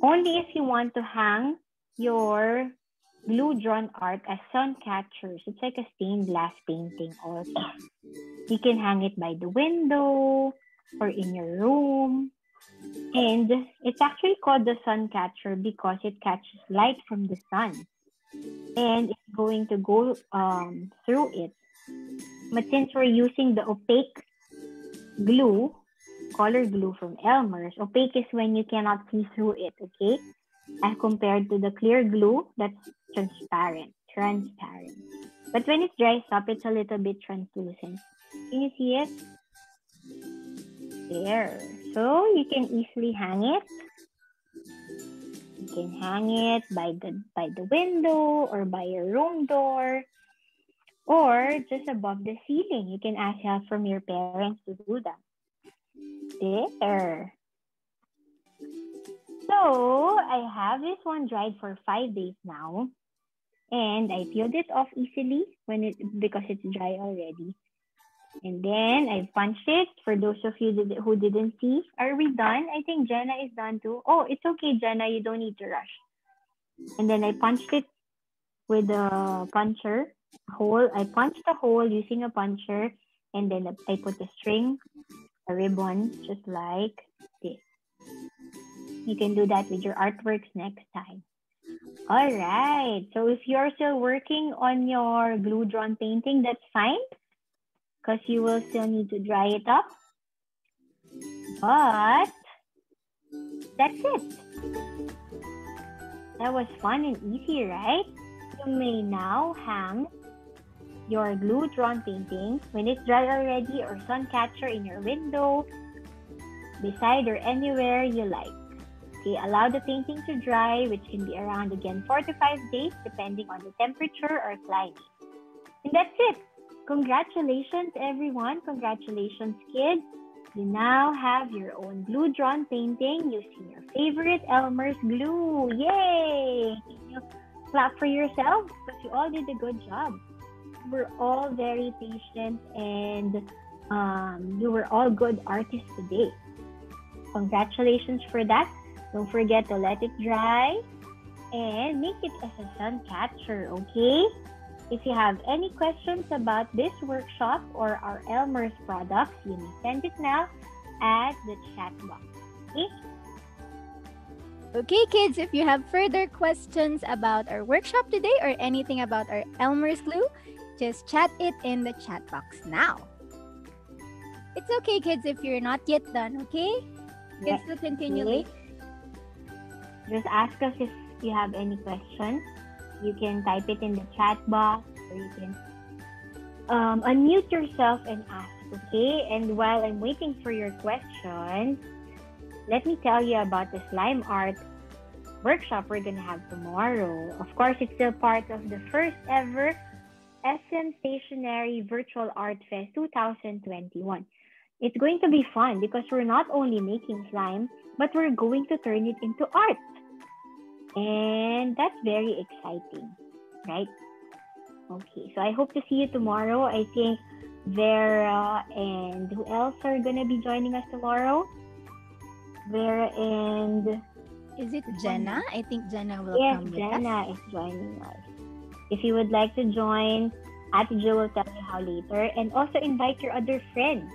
Only if you want to hang your glue-drawn art as sun catchers. It's like a stained glass painting also. You can hang it by the window or in your room. And it's actually called the sun catcher because it catches light from the sun. And it's going to go through it. But since we're using the opaque glue, color glue from Elmer's, opaque is when you cannot see through it, okay? As compared to the clear glue, that's transparent. But when it dries up, it's a little bit translucent. Can you see it? There. So you can easily hang it. You can hang it by the window or by your room door or just above the ceiling. You can ask help from your parents to do that. There. So I have this one dried for 5 days now, and I peeled it off easily because it's dry already. And then I punched it. For those of you who didn't see, are we done? I think Jenna is done too. Oh, it's okay, Jenna. You don't need to rush. And then I punched it with a puncher hole. I punched a hole using a puncher, and then I put a string, a ribbon, just like this. You can do that with your artworks next time. All right. So if you're still working on your glue drawn painting, that's fine, because you will still need to dry it up. But that's it. That was fun and easy, right? You may now hang your glue drawn painting when it's dry already, or sun catcher in your window, beside or anywhere you like. Okay, allow the painting to dry, which can be around again 4 to 5 days depending on the temperature or climate. And that's it. Congratulations, everyone. Congratulations, kids. You now have your own glue drawn painting using your favorite Elmer's glue. Yay! Can you clap for yourselves? Because you all did a good job. We're all very patient, and you were all good artists today. Congratulations for that. Don't forget to let it dry and make it as a sun catcher, okay? If you have any questions about this workshop or our Elmer's products, you may send it now at the chat box, okay? Okay, kids, if you have further questions about our workshop today or anything about our Elmer's glue, just chat it in the chat box now. It's okay, kids, if you're not yet done, okay? You can still continue later. Just ask us if you have any questions. You can type it in the chat box, or you can unmute yourself and ask, okay? And while I'm waiting for your questions, let me tell you about the slime art workshop we're going to have tomorrow. Of course, it's still part of the first ever SM Stationery Virtual Art Fest 2021. It's going to be fun because we're not only making slime, but we're going to turn it into art. And that's very exciting, right? Okay, so I hope to see you tomorrow. I think Vera and who else are going to be joining us tomorrow? Vera and... Is it Jenna? I think Jenna will come with us. Yes, Jenna is joining us. If you would like to join, Ate Jo will tell you how later. And also invite your other friends.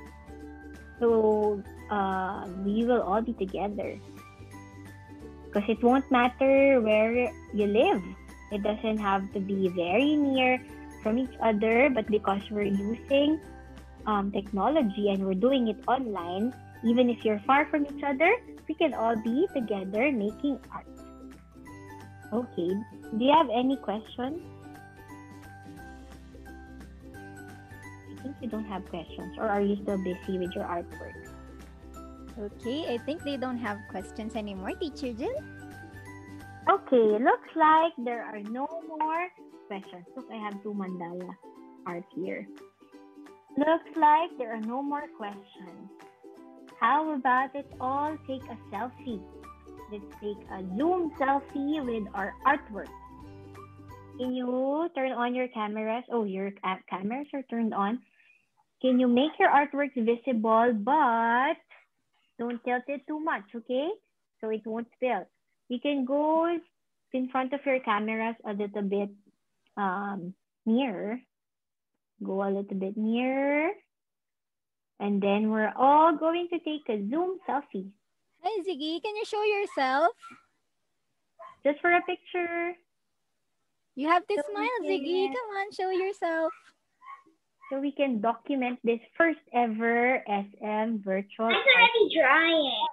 So we will all be together. Because it won't matter where you live. It doesn't have to be very near from each other, but because we're using technology and we're doing it online, even if you're far from each other, we can all be together making art. Okay, do you have any questions? I think you don't have questions, or are you still busy with your artwork? Okay, I think they don't have questions anymore, Teacher Jill. Okay, looks like there are no more questions. Look, I have 2 mandala art here. Looks like there are no more questions. How about it all take a selfie? Let's take a Zoom selfie with our artwork. Can you turn on your cameras? Oh, your cameras are turned on. Can you make your artwork visible, but don't tilt it too much, okay? So it won't spill. You can go in front of your cameras a little bit nearer. Go a little bit nearer. And then we're all going to take a Zoom selfie. Hey, Ziggy, can you show yourself? Just for a picture. You have to smile, Ziggy. Come on, show yourself. So we can document this first ever SM virtual. It's already drying.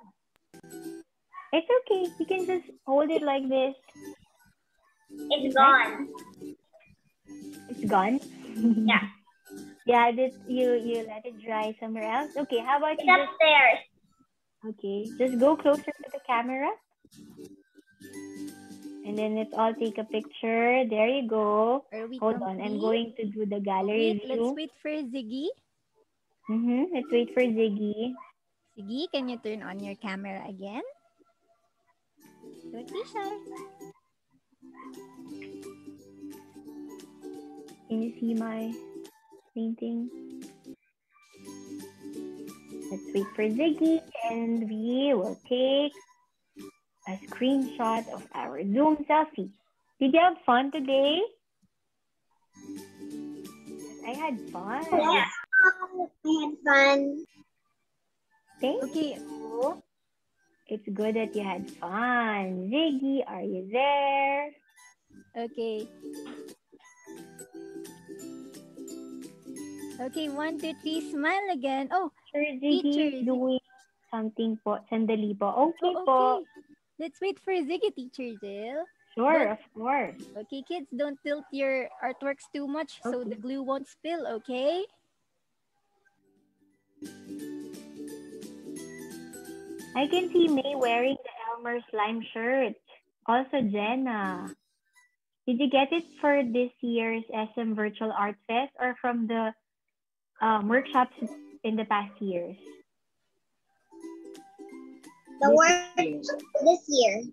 It's okay. You can just hold it like this. It's gone. It's gone? Yeah. Yeah, you let it dry somewhere else. Okay, how about it's you upstairs. Okay, just go closer to the camera. And then let's all take a picture. There you go. Hold on, I'm going to do the gallery view. Let's wait for Ziggy. Let's wait for Ziggy. Ziggy, can you turn on your camera again? Don't be shy. Can you see my painting? Let's wait for Ziggy and we will take a screenshot of our Zoom selfie. Did you have fun today? I had fun. Yes. I had fun. Thank you. It's good that you had fun. Ziggy, are you there? Okay. Okay, 1, 2, 3, smile again. Oh, Sir Ziggy teacher is doing something po. Sandali po. Okay po. Okay. Let's wait for Ziggy, Teacher Jill. Sure, of course. Okay, kids, don't tilt your artworks too much so the glue won't spill, okay? I can see May wearing the Elmer slime shirt. Also Jenna. Did you get it for this year's SM Virtual Art Fest or from the workshops in the past years? The work this year.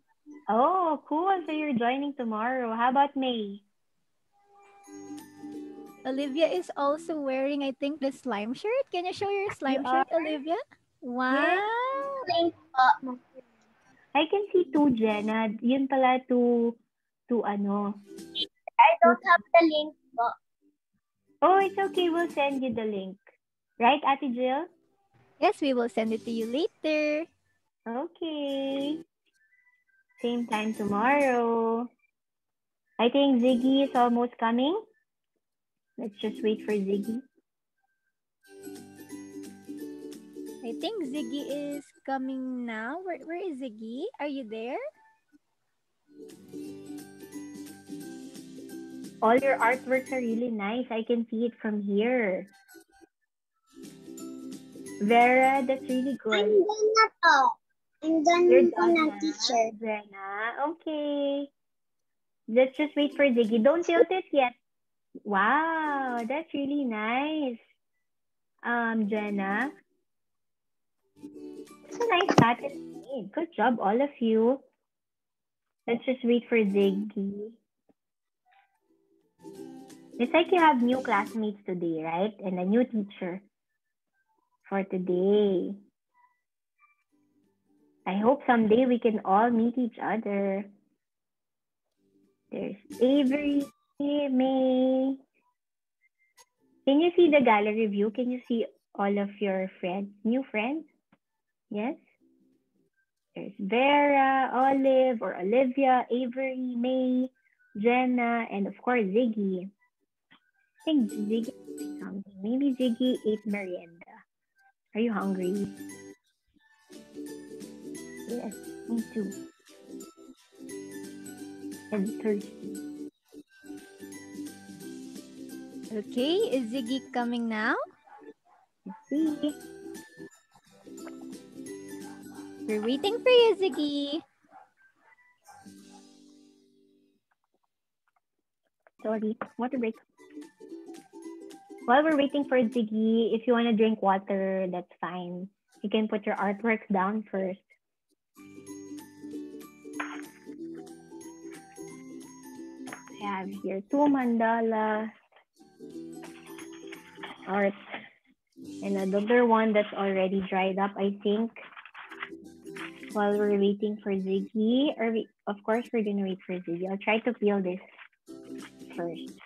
Oh, cool. So you're joining tomorrow. How about May? Olivia is also wearing, I think, the slime shirt. Can you show your slime shirt, Olivia? Wow. Yes. I can see two, Jenna. Yun pala two ano. I don't have the link po. Oh, it's okay. We'll send you the link. Right, Ate Jill? Yes, we will send it to you later. Okay. Same time tomorrow. I think Ziggy is almost coming. Let's just wait for Ziggy. I think Ziggy is coming now. Where is Ziggy? Are you there? All your artworks are really nice. I can see it from here. Vera, that's really good. I'm done na to. I'm done po na, teacher. Jenna, okay. Let's just wait for Ziggy. Don't tilt it yet. Wow, that's really nice. Jenna. It's a nice pattern. Good job, all of you. Let's just wait for Ziggy. It's like you have new classmates today, right? And a new teacher for today. I hope someday we can all meet each other. There's Avery, May. Can you see the gallery view? Can you see all of your friends, new friends? Yes? There's Vera, Olive or Olivia, Avery, May, Jenna, and of course Ziggy. I think Ziggy ate something. Maybe Ziggy ate merienda. Are you hungry? Yes, me too. And thirsty. Okay, is Ziggy coming now? Let's see. We're waiting for you, Ziggy. Sorry, water break. While we're waiting for Ziggy, if you want to drink water, that's fine. You can put your artworks down first. I have here 2 mandala art and another one that's already dried up, I think. While we're waiting for Ziggy, of course, we're gonna wait for Ziggy. I'll try to peel this first.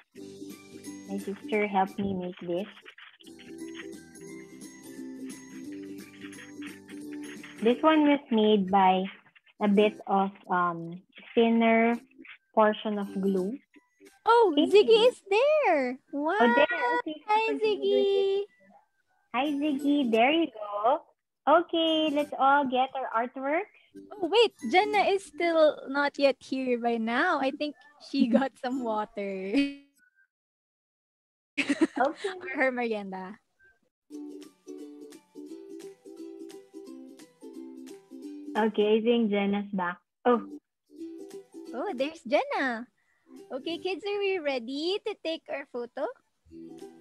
My sister helped me make this. This one was made by a bit of thinner portion of glue. Oh, Ziggy is there. Wow. Oh, there. Okay. Hi, Ziggy. Hi, Ziggy. There you go. Okay, let's all get our artwork. Oh, wait. Jenna is still not yet here by now. I think she got some water. Okay. For her merienda. Okay, I think Jenna's back. Oh, there's Jenna. Okay, kids, are we ready to take our photo?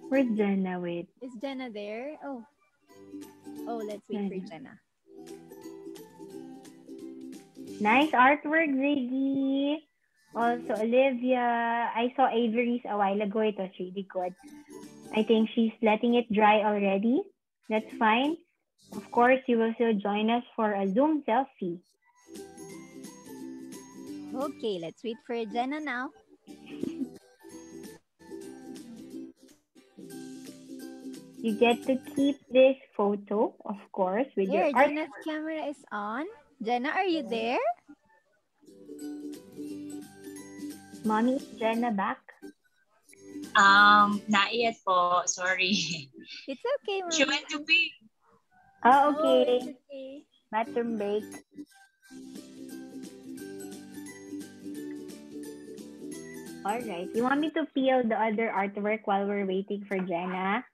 Where's Jenna? Wait. Is Jenna there? Oh, let's wait for Jenna. Nice artwork, Ziggy. Also, Olivia. I saw Avery's a while ago. It was really good. I think she's letting it dry already. That's fine. Of course, you will still join us for a Zoom selfie. Okay, let's wait for Jenna now. You get to keep this photo, of course, with Here, your art. Jenna's camera is on. Jenna, are you there? Mommy, is Jenna back? Not yet po. Sorry. It's okay, Mommy. She went to pee. Oh, Oh, okay. it's okay. Bathroom break. All right. You want me to peel the other artwork while we're waiting for Jenna?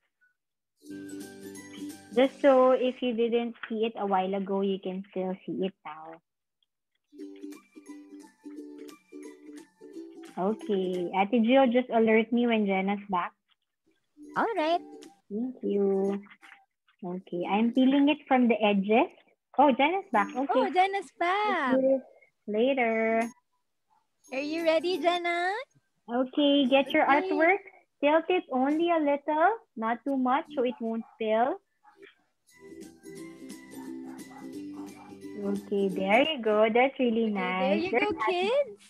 Just so if you didn't see it a while ago, you can still see it now. Okay. Ate Gio, just alert me when Jenna's back. All right. Thank you. Okay. I'm peeling it from the edges. Oh, Jenna's back. Okay. Oh, Jenna's back. Later. Are you ready, Jenna? Okay. Get your artwork. Tilt it only a little, not too much, so it won't spill. Okay, there you go. That's really nice. There you go, kids.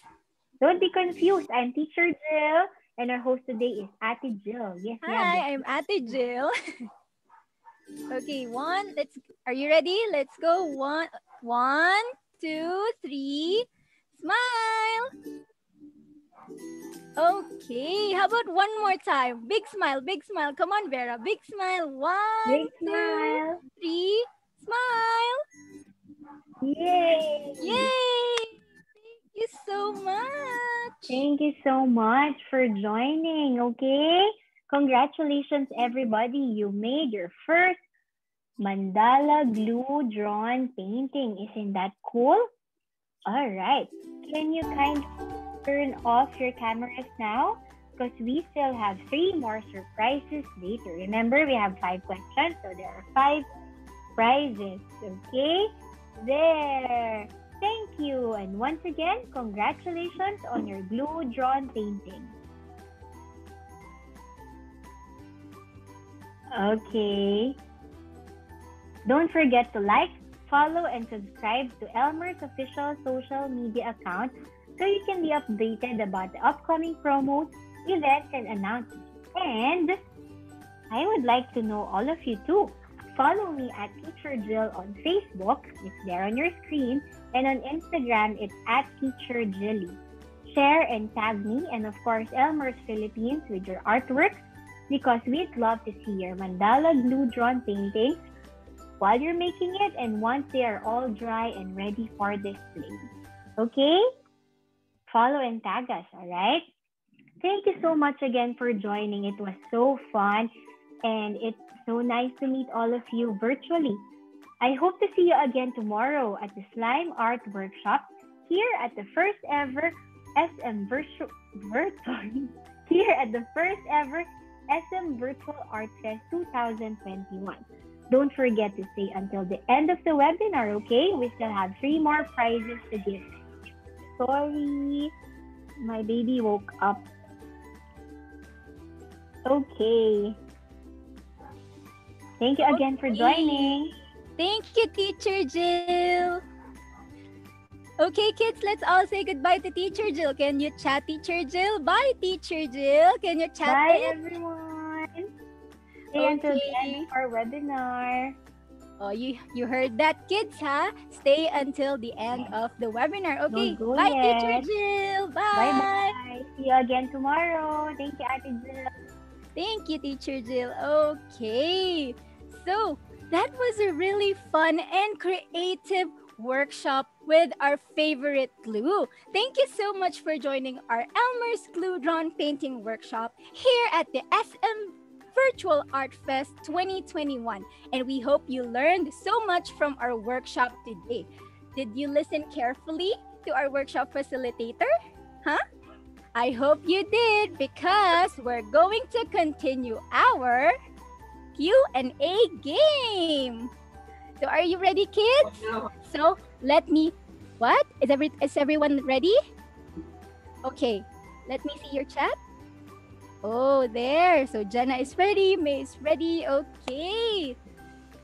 Don't be confused. I'm Teacher Jill, and our host today is Ate Jill. Yes, Hi, I'm Ate Jill. Okay, are you ready? Let's go. One, two, three. Smile. Okay, how about one more time? Big smile, big smile. Come on, Vera. Big smile. One, two, three. Smile. Yay! Yay! Thank you so much. Thank you so much for joining, okay? Congratulations, everybody. You made your first mandala glue drawn painting. Isn't that cool? All right. Can you kind of turn off your cameras now? Because we still have 3 more surprises later. Remember, we have 5 questions, so there are 5 prizes, okay? There. Thank you. And once again, congratulations on your glue drawn painting. Okay. Don't forget to like, follow, and subscribe to Elmer's official social media account so you can be updated about the upcoming promos, events, and announcements. And I would like to know all of you too. Follow me at Teacher Jill on Facebook. It's there on your screen. And on Instagram, it's at Teacher Jilly. Share and tag me and of course Elmer's Philippines with your artworks because we'd love to see your mandala glue drawn paintings while you're making it and once they are all dry and ready for display. Okay? Follow and tag us, all right? Thank you so much again for joining. It was so fun and it's so nice to meet all of you virtually. I hope to see you again tomorrow at the Slime Art Workshop here at the first ever SM Virtual Art Fest 2021. Don't forget to stay until the end of the webinar, okay? We still have 3 more prizes to give. Sorry, my baby woke up. Okay. Thank you again for joining. Thank you, Teacher Jill. Okay, kids, let's all say goodbye to Teacher Jill. Can you chat, Teacher Jill? Bye, Teacher Jill. Can you chat? Bye, everyone. Stay until the end of our webinar. Oh, you heard that, kids, huh? Stay until the end of the webinar. Okay, bye, yet. Teacher Jill. Bye. Bye-bye. See you again tomorrow. Thank you, Ate Jill. Thank you, Teacher Jill. Okay, so that was a really fun and creative workshop with our favorite glue. Thank you so much for joining our Elmer's Glue Drawn Painting Workshop here at the SM Virtual Art Fest 2021. And we hope you learned so much from our workshop today. Did you listen carefully to our workshop facilitator? Huh? I hope you did because we're going to continue our Q&A game. So are you ready, kids? So let me, what? Is everyone ready? Okay, let me see your chat. Oh, there. So Jenna is ready, May is ready. Okay.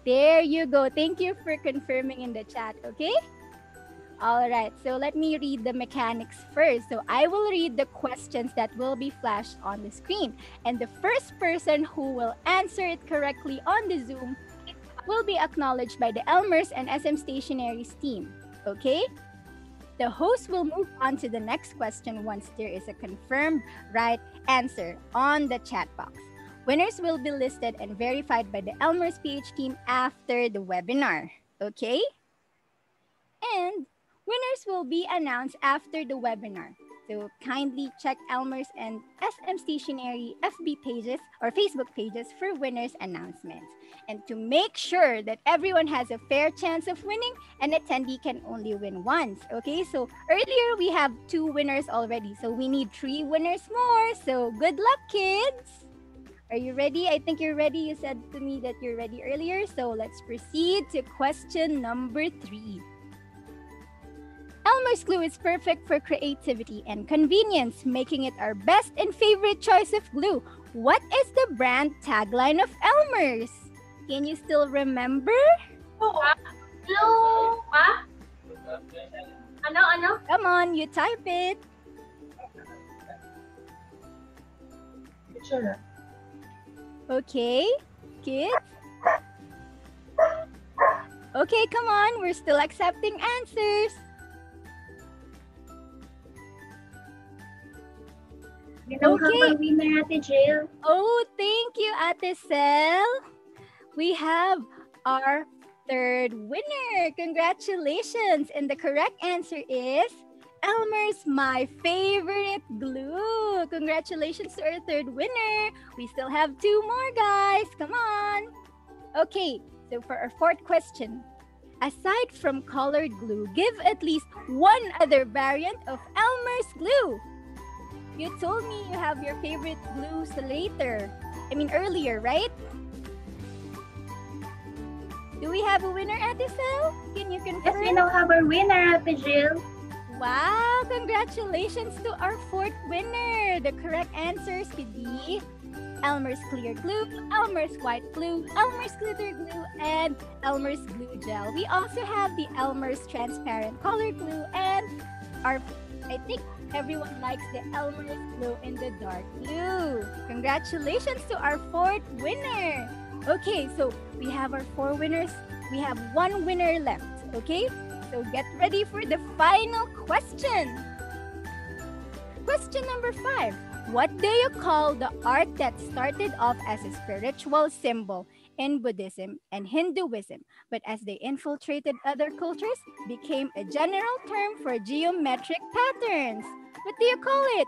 There you go. Thank you for confirming in the chat, okay? All right, so let me read the mechanics first. So I will read the questions that will be flashed on the screen. And the first person who will answer it correctly on the Zoom will be acknowledged by the Elmer's and SM Stationery's team. Okay? The host will move on to the next question once there is a confirmed right answer on the chat box. Winners will be listed and verified by the Elmer's PH team after the webinar. Okay? And winners will be announced after the webinar. So kindly check Elmer's and SM Stationery FB pages or Facebook pages for winners announcements. And to make sure that everyone has a fair chance of winning, an attendee can only win once. Okay, so earlier we have 2 winners already. So we need 3 winners more. So good luck, kids. Are you ready? I think you're ready. You said to me that you're ready earlier. So let's proceed to question number 3. Elmer's glue is perfect for creativity and convenience, making it our best and favorite choice of glue. What is the brand tagline of Elmer's? Can you still remember? Glue, ma? Ano? Come on, you type it. Sure. Okay, kids? Okay, come on. We're still accepting answers. Okay. Winner, Ate Jill. Oh, thank you, Ate Sel. We have our 3rd winner. Congratulations. And the correct answer is Elmer's My Favorite Glue. Congratulations to our 3rd winner. We still have 2 more, guys. Come on. Okay, so for our 4th question. Aside from colored glue, give at least one other variant of Elmer's glue. You told me you have your favorite glues earlier, right? Do we have a winner, Ate Sel? Can you confirm? Yes, we now have our winner, Ate Jill. Wow, congratulations to our 4th winner. The correct answers could be Elmer's Clear Glue, Elmer's White Glue, Elmer's Glitter Glue, and Elmer's Glue Gel. We also have the Elmer's Transparent Color Glue, and I think everyone likes the Elmer's Glow in the Dark Glue. Congratulations to our 4th winner. Okay, so we have our 4 winners. We have 1 winner left, okay? So get ready for the final question. Question number 5. What do you call the art that started off as a spiritual symbol in Buddhism and Hinduism, but as they infiltrated other cultures, became a general term for geometric patterns? What do you call it?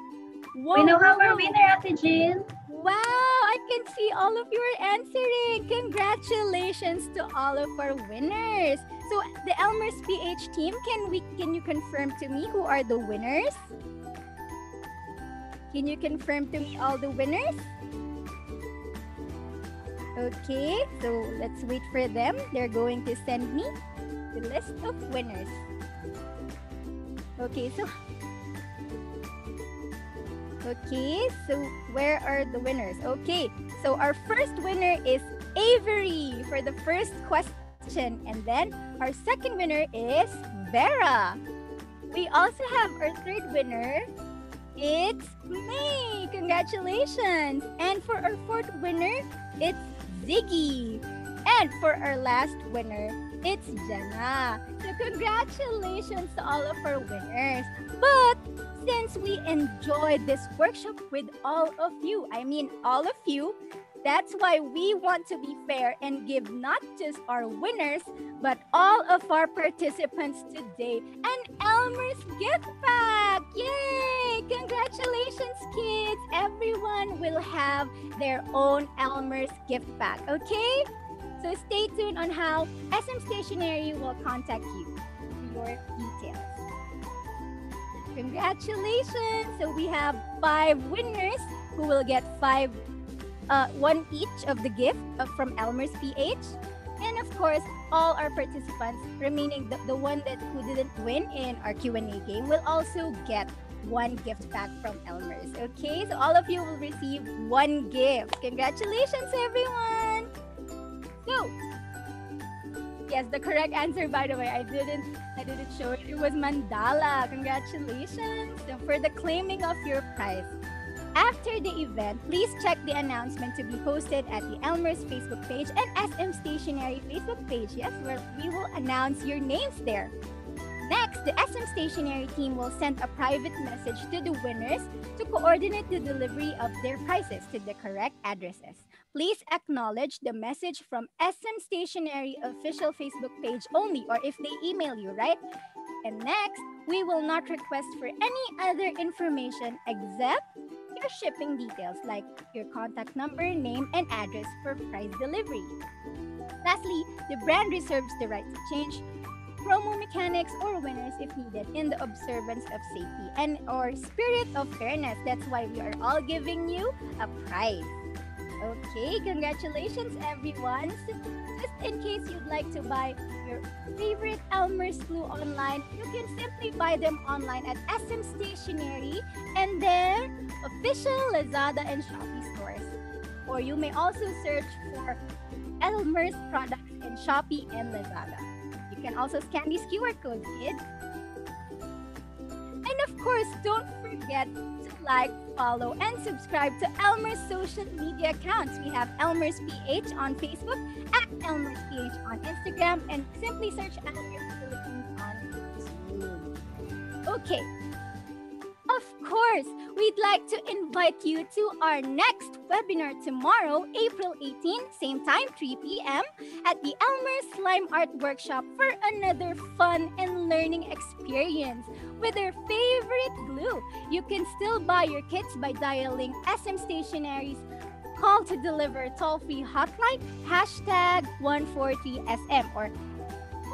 Whoa. We now have our winner, Ate Jill. Wow, I can see all of you are answering. Congratulations to all of our winners. So the Elmer's PH team, can you confirm to me who are the winners? Can you confirm to me all the winners? Okay, so let's wait for them. They're going to send me the list of winners. Okay, so where are the winners? Okay, so our first winner is Avery for the first question. And then our second winner is Vera. We also have our 3rd winner. It's May. Congratulations. And for our 4th winner, it's Ziggy. And for our last winner, it's Jenna. So congratulations to all of our winners. But since we enjoyed this workshop with all of you, that's why we want to be fair and give not just our winners, but all of our participants today an Elmer's gift pack. Yay! Congratulations, kids. Everyone will have their own Elmer's gift pack, okay? So stay tuned on how SM Stationery will contact you for your details. Congratulations! So we have 5 winners who will get 1 each of the gift from Elmer's PH. And of course, all our participants remaining, the one who didn't win in our Q&A game will also get 1 gift pack from Elmer's. Okay, so all of you will receive 1 gift. Congratulations, everyone! So, Yes, the correct answer, by the way, I didn't show it. It was mandala. Congratulations for the claiming of your prize. After the event, please check the announcement to be posted at the Elmer's Facebook page and SM Stationery Facebook page. Yes, where we will announce your names there. Next, the SM Stationery team will send a private message to the winners to coordinate the delivery of their prizes to the correct addresses. Please acknowledge the message from SM Stationery official Facebook page only, or if they email you, right? And next, we will not request for any other information except your shipping details like your contact number, name, and address for prize delivery. Lastly, the brand reserves the right to change promo mechanics or winners if needed in the observance of safety and or spirit of fairness. That's why we are all giving you a prize. Okay, congratulations everyone. Just in case you'd like to buy your favorite Elmer's glue online, you can simply buy them online at SM Stationery and their official Lazada and Shopee stores. Or you may also search for Elmer's products in Shopee and Lazada. You can also scan these QR codes, kids. And of course, don't forget to like, follow, and subscribe to Elmer's social media accounts. We have Elmer's PH on Facebook, at Elmer's PH on Instagram, and simply search Elmer's Philippines on YouTube. Okay. Of course, we'd like to invite you to our next webinar tomorrow, April 18, same time, 3 p.m. at the Elmer Slime Art Workshop for another fun and learning experience with their favorite glue. You can still buy your kits by dialing SM Stationery's call to deliver toll-free hotline, #143SM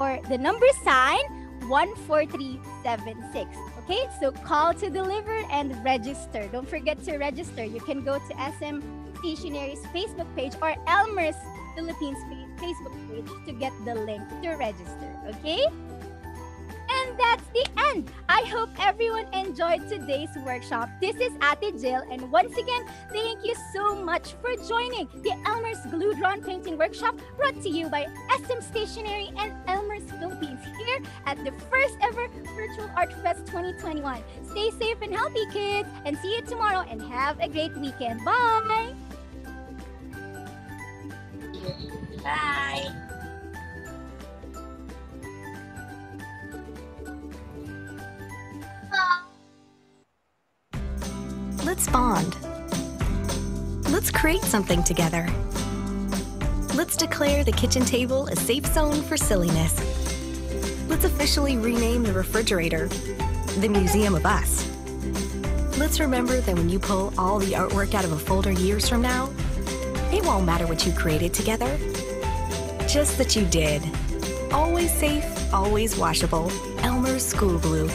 or the number sign 14376. Okay, so call to deliver and register. Don't forget to register. You can go to SM Stationery's Facebook page or Elmer's Philippines Facebook page to get the link to register. Okay? And that's the end. I hope everyone enjoyed today's workshop. This is Ate Jill, and once again, thank you so much for joining the Elmer's Glue Drawn Painting Workshop brought to you by SM Stationery and Elmer's Philippines here at the first ever Virtual Art Fest 2021. Stay safe and healthy, kids, and see you tomorrow, and have a great weekend. Bye! Bye. Let's bond. Let's create something together. Let's declare the kitchen table a safe zone for silliness. Let's officially rename the refrigerator the Museum of Us. Let's remember that when you pull all the artwork out of a folder years from now, it won't matter what you created together, just that you did. Always safe, always washable. Elmer's School Glue.